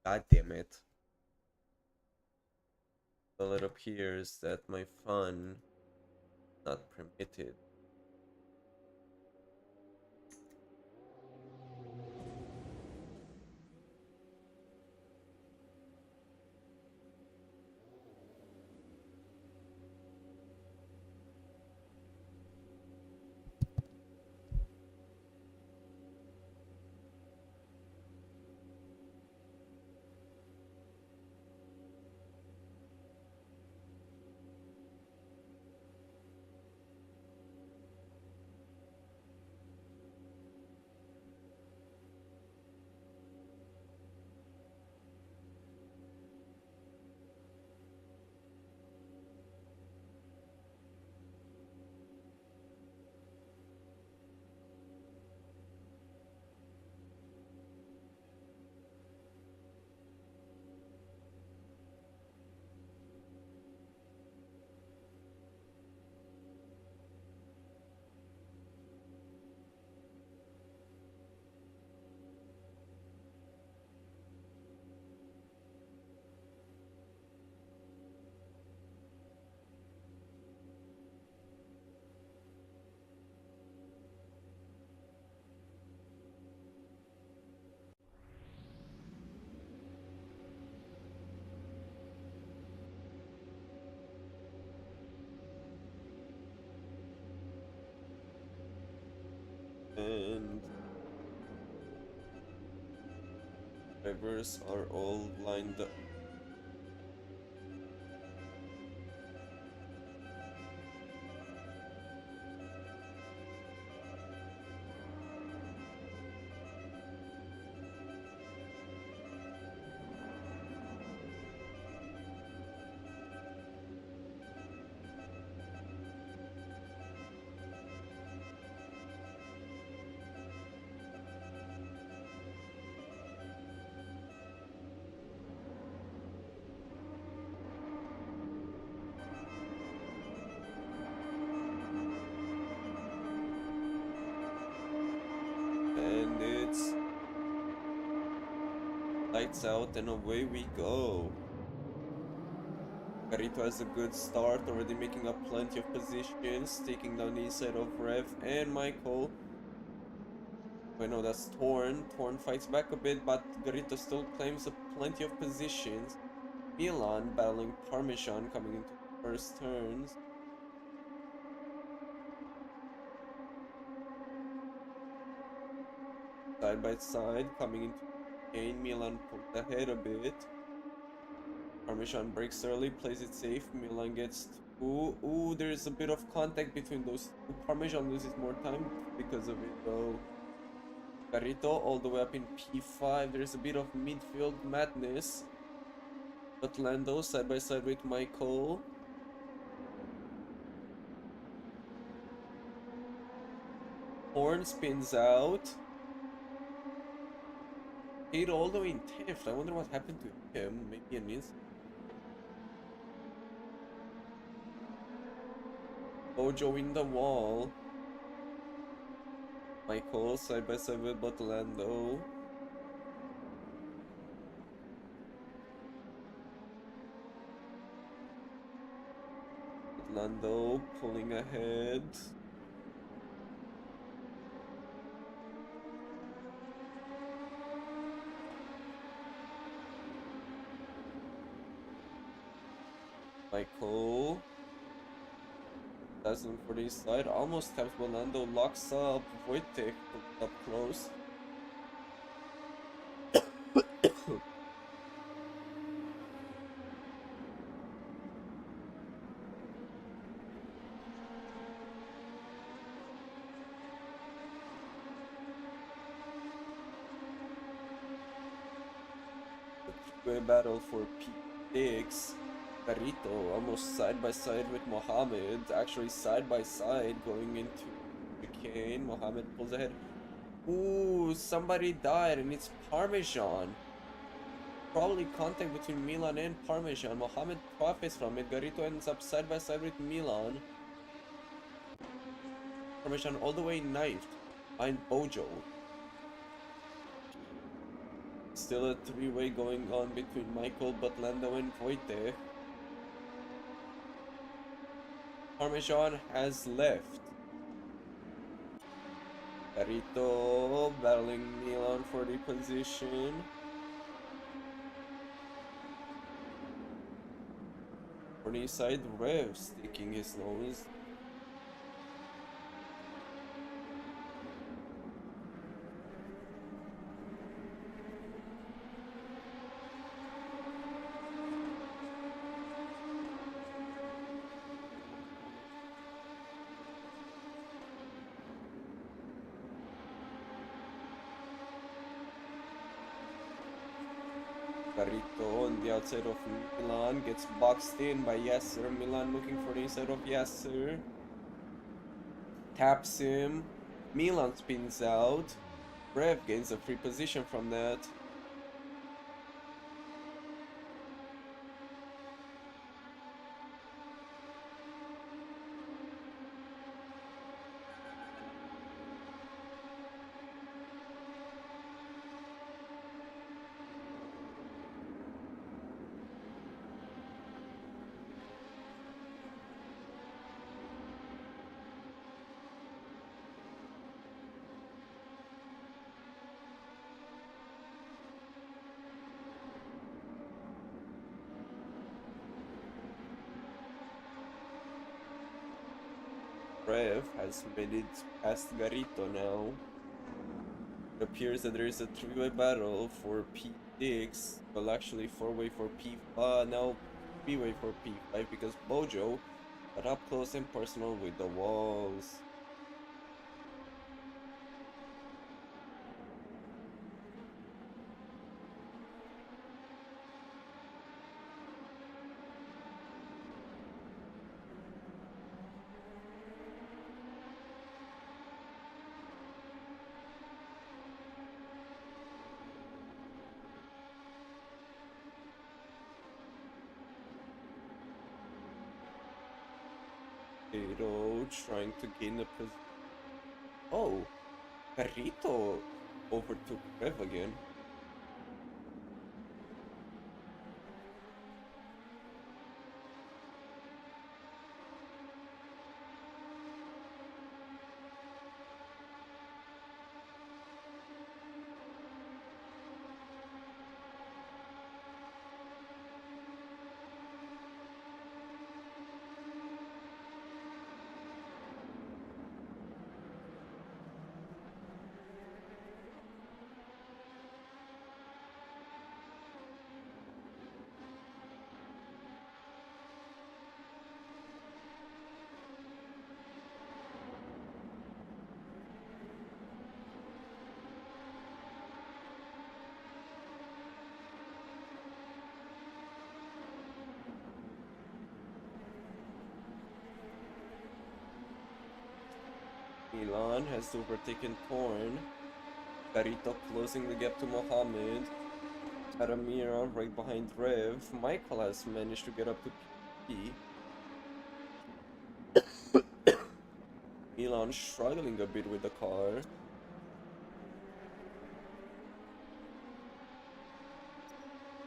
God damn it. All it appears that my fun not permitted. And drivers are all lined up. And it's lights out and away we go. Carito has a good start, already making up plenty of positions, taking down the inside of Rev and Michael. Wait, no, that's Torn. Torn fights back a bit, but Garito still claims plenty of positions. Milan battling Parmesan coming into the first turns. Side by side, coming into the game. Milan pulls ahead a bit. Parmesan breaks early, plays it safe. Milan gets two. Ooh, there's a bit of contact between those two. Parmesan loses more time because of it, though. Garito all the way up in P5. There's a bit of midfield madness. But Lando side by side with Michael. Horn spins out. Hit all the way in 10th. I wonder what happened to him. Maybe an instant. Bojo in the wall. Michael side by side with Lando. Lando pulling ahead. Michael doesn't for the slide, almost taps Lando, locks up Wojtek up close. a battle for P6. Carrito almost side by side with Mohammed, actually side by side going into chicane. Mohammed pulls ahead. Ooh, somebody died and it's Parmesan. Probably contact between Milan and Parmesan. Mohammed profits from it. Garito ends up side by side with Milan. Parmesan all the way knifed behind Bojo. Still a three-way going on between Michael, Butlando, and Wojtek. Parmesan has left. Garito battling Milan for the position. On the side, Rev sticking his nose. Garito on the outside of Milan gets boxed in by Yasser. Milan looking for the inside of Yasser. Taps him. Milan spins out. Rev gains a free position from that. Rev has made it past Garito now. It appears that there is a three-way battle for P6. Well, actually, four-way for P5. Now, three-way for P5 because Bojo got up close and personal with the walls. Carrito trying to gain a position. Oh, Carrito overtook Rev again. Milan has overtaken Torn. Carrito closing the gap to Mohammed. Aramira right behind Rev. Michael has managed to get up to P. Milan struggling a bit with the car.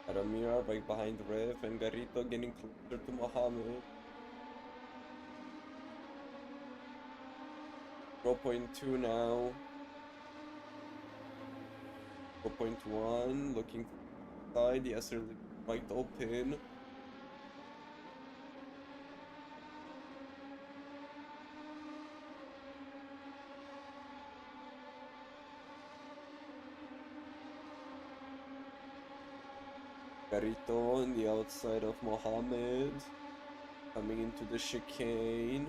Aramira right behind Rev and Garito getting closer to Mohammed. 0.2 now. 0.1 looking side, yes, they're right open. Garito on the outside of Mohammed, coming into the chicane.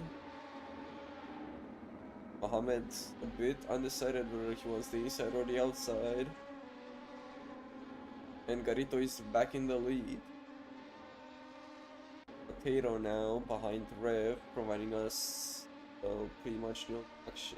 Mohammed a bit undecided whether he wants the inside or the outside. And Garito is back in the lead. Potato now behind Rev, providing us pretty much the action.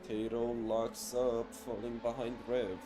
Potato locks up, falling behind Rev.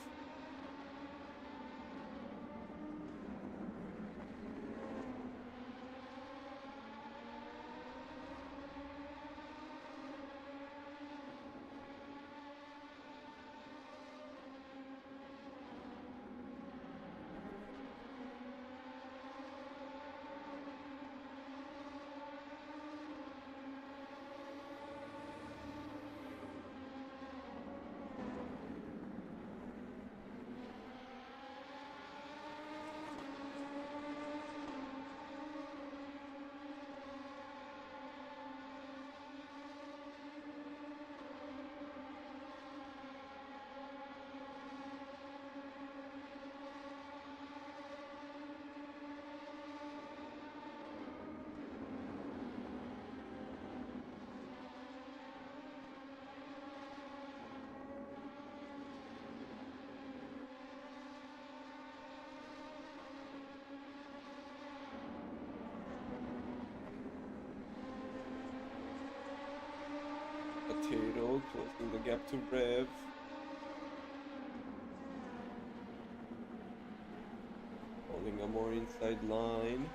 Potato closing the gap to Rev. Holding a more inside line.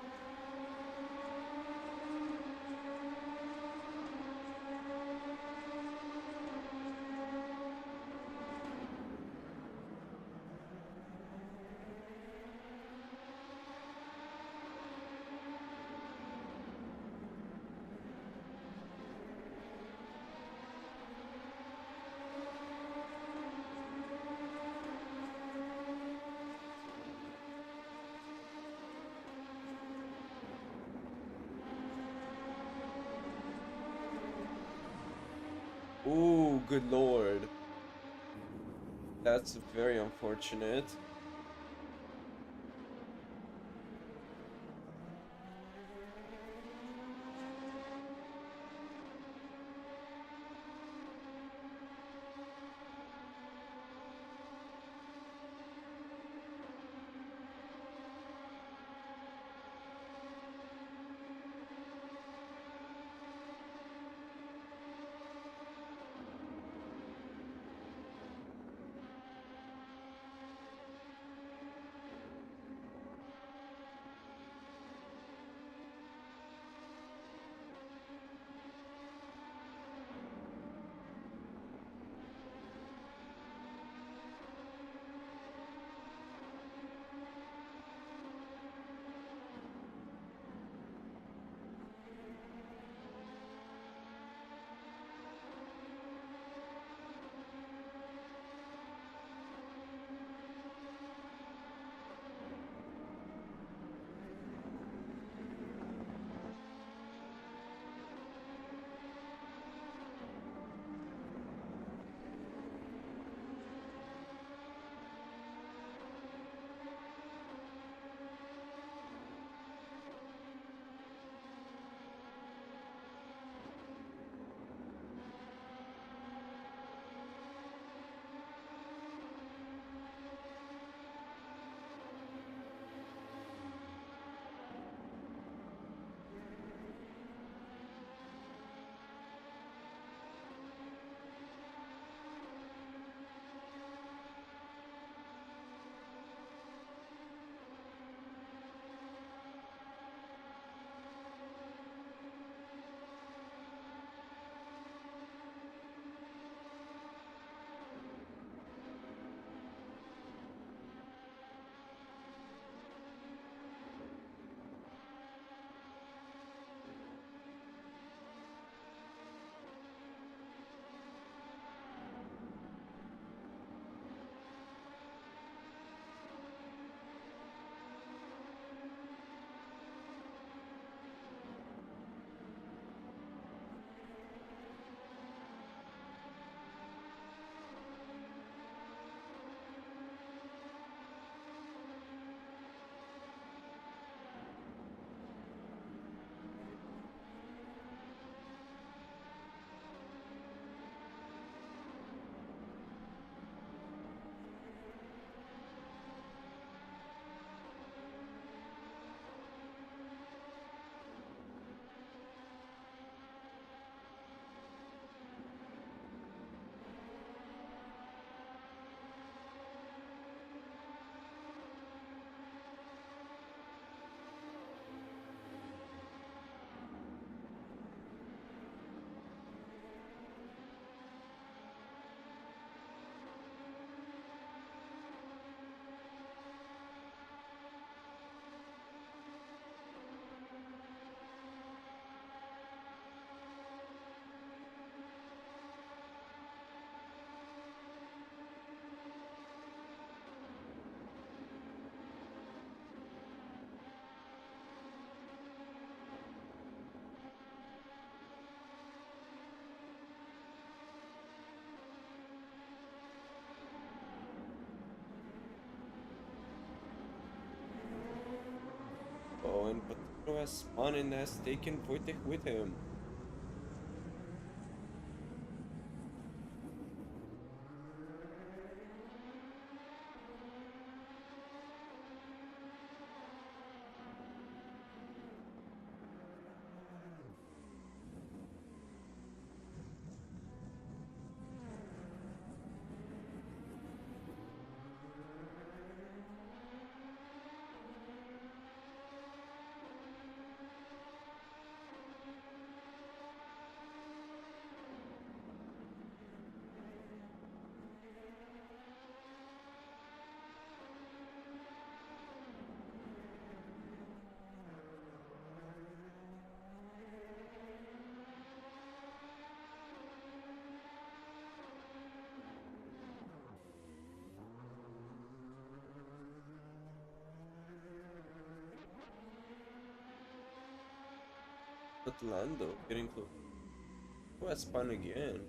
Ooh, good lord. That's very unfortunate. Potato has spun and has taken Wojtek with him. But Lando getting close. Who has spun again?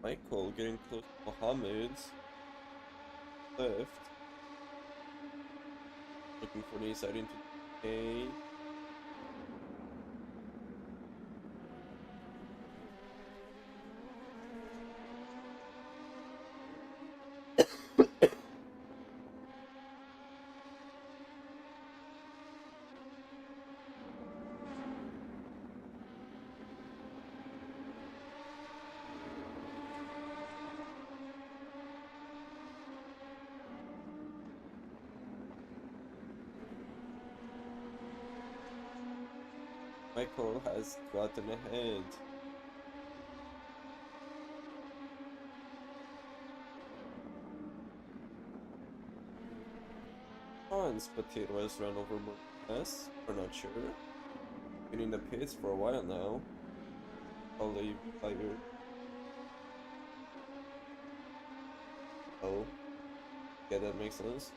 Michael getting close to Mohammed's left. Looking for the inside into A. Michael has gotten ahead. Hans Potato has run over Yes, we're not sure. Been in the pits for a while now. Probably player. Oh, yeah, that makes sense.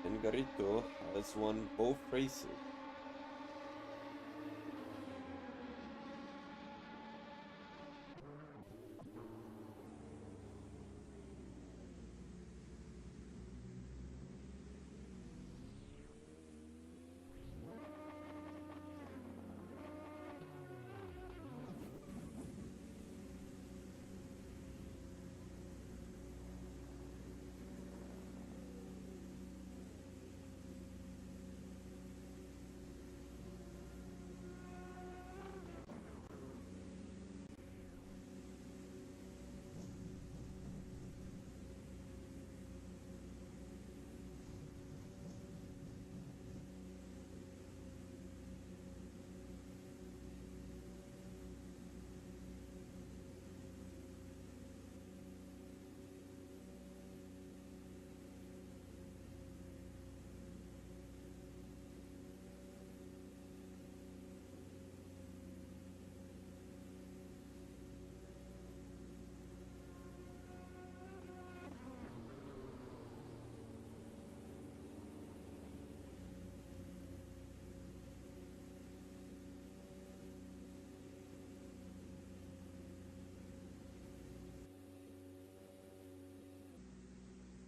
And Garito has won both races.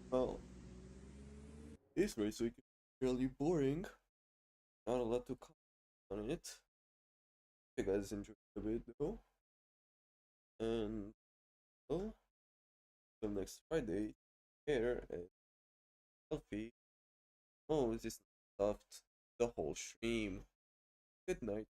Well, this race week is really boring. Not a lot to comment on it. You guys enjoyed the video. And well, till next Friday, care and healthy. Oh, this is stuffed the whole stream. Good night.